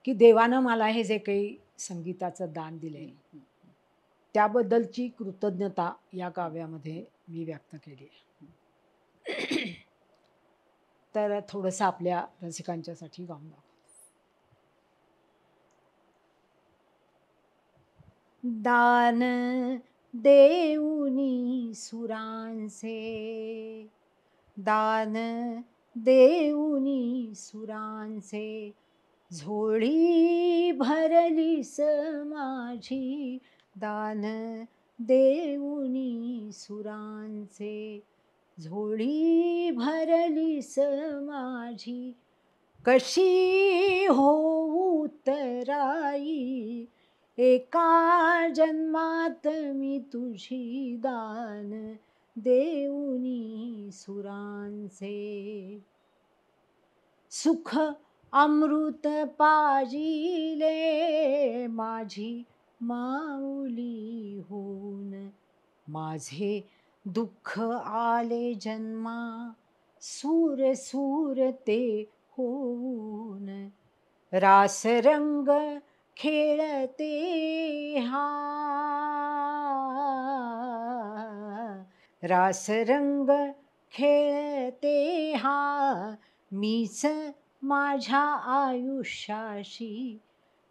की देवानं मला हे जे काही संगीताचं दान दिलंय त्याबद्दलची कृतज्ञता या काव्यामध्ये मी व्यक्त केली आहे. तर थोडंसं आपल्या रसिकांच्यासाठी गाऊन दाखव. दान देऊनी सुरांचे, दान देऊनी सुरांचे, झोळी भरलीस माझी, दान देऊनी सुरांचे, झोळी भरलीस माझी, कशी होऊ तराई, एका जन्मात मी तुझी, दान देऊनी सुरांचे. सुख अमृत पाजिले माझी माऊली होऊन, माझे दुःख आले जन्मा सूर सूर ते होऊन, रास रंग खेळते हा, रास रंग खेळते हा मीच माझ्या आयुष्याशी,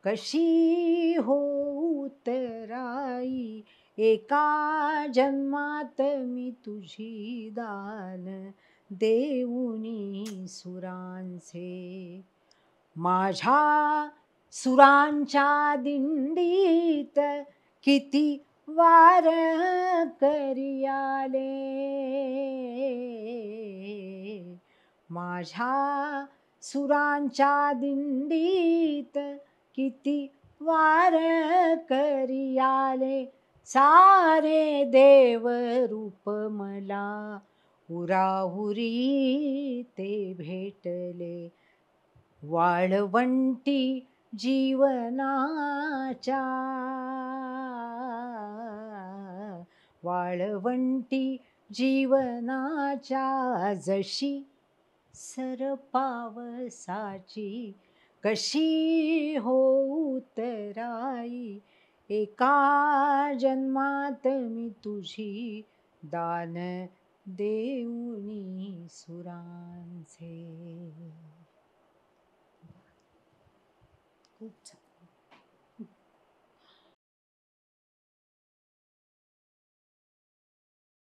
कशी होऊ तराई, एका जन्मात मी तुझी दान देऊनी सुरांचे. माझ्या सुरांच्या दिंडीत किती वार करी आले, माझ्या सुरांच्या दिंडीत किती वार करी आले, सारे देव रूप मला उराहुरी ते भेटले, वाळवंटी जीवनाच्या, वाळवंटी जीवनाच्या, जशी सर पावसाची, कशी होऊ तराई, एका जन्मात मी तुझी दान देऊनी सुरांचे. खूप छान.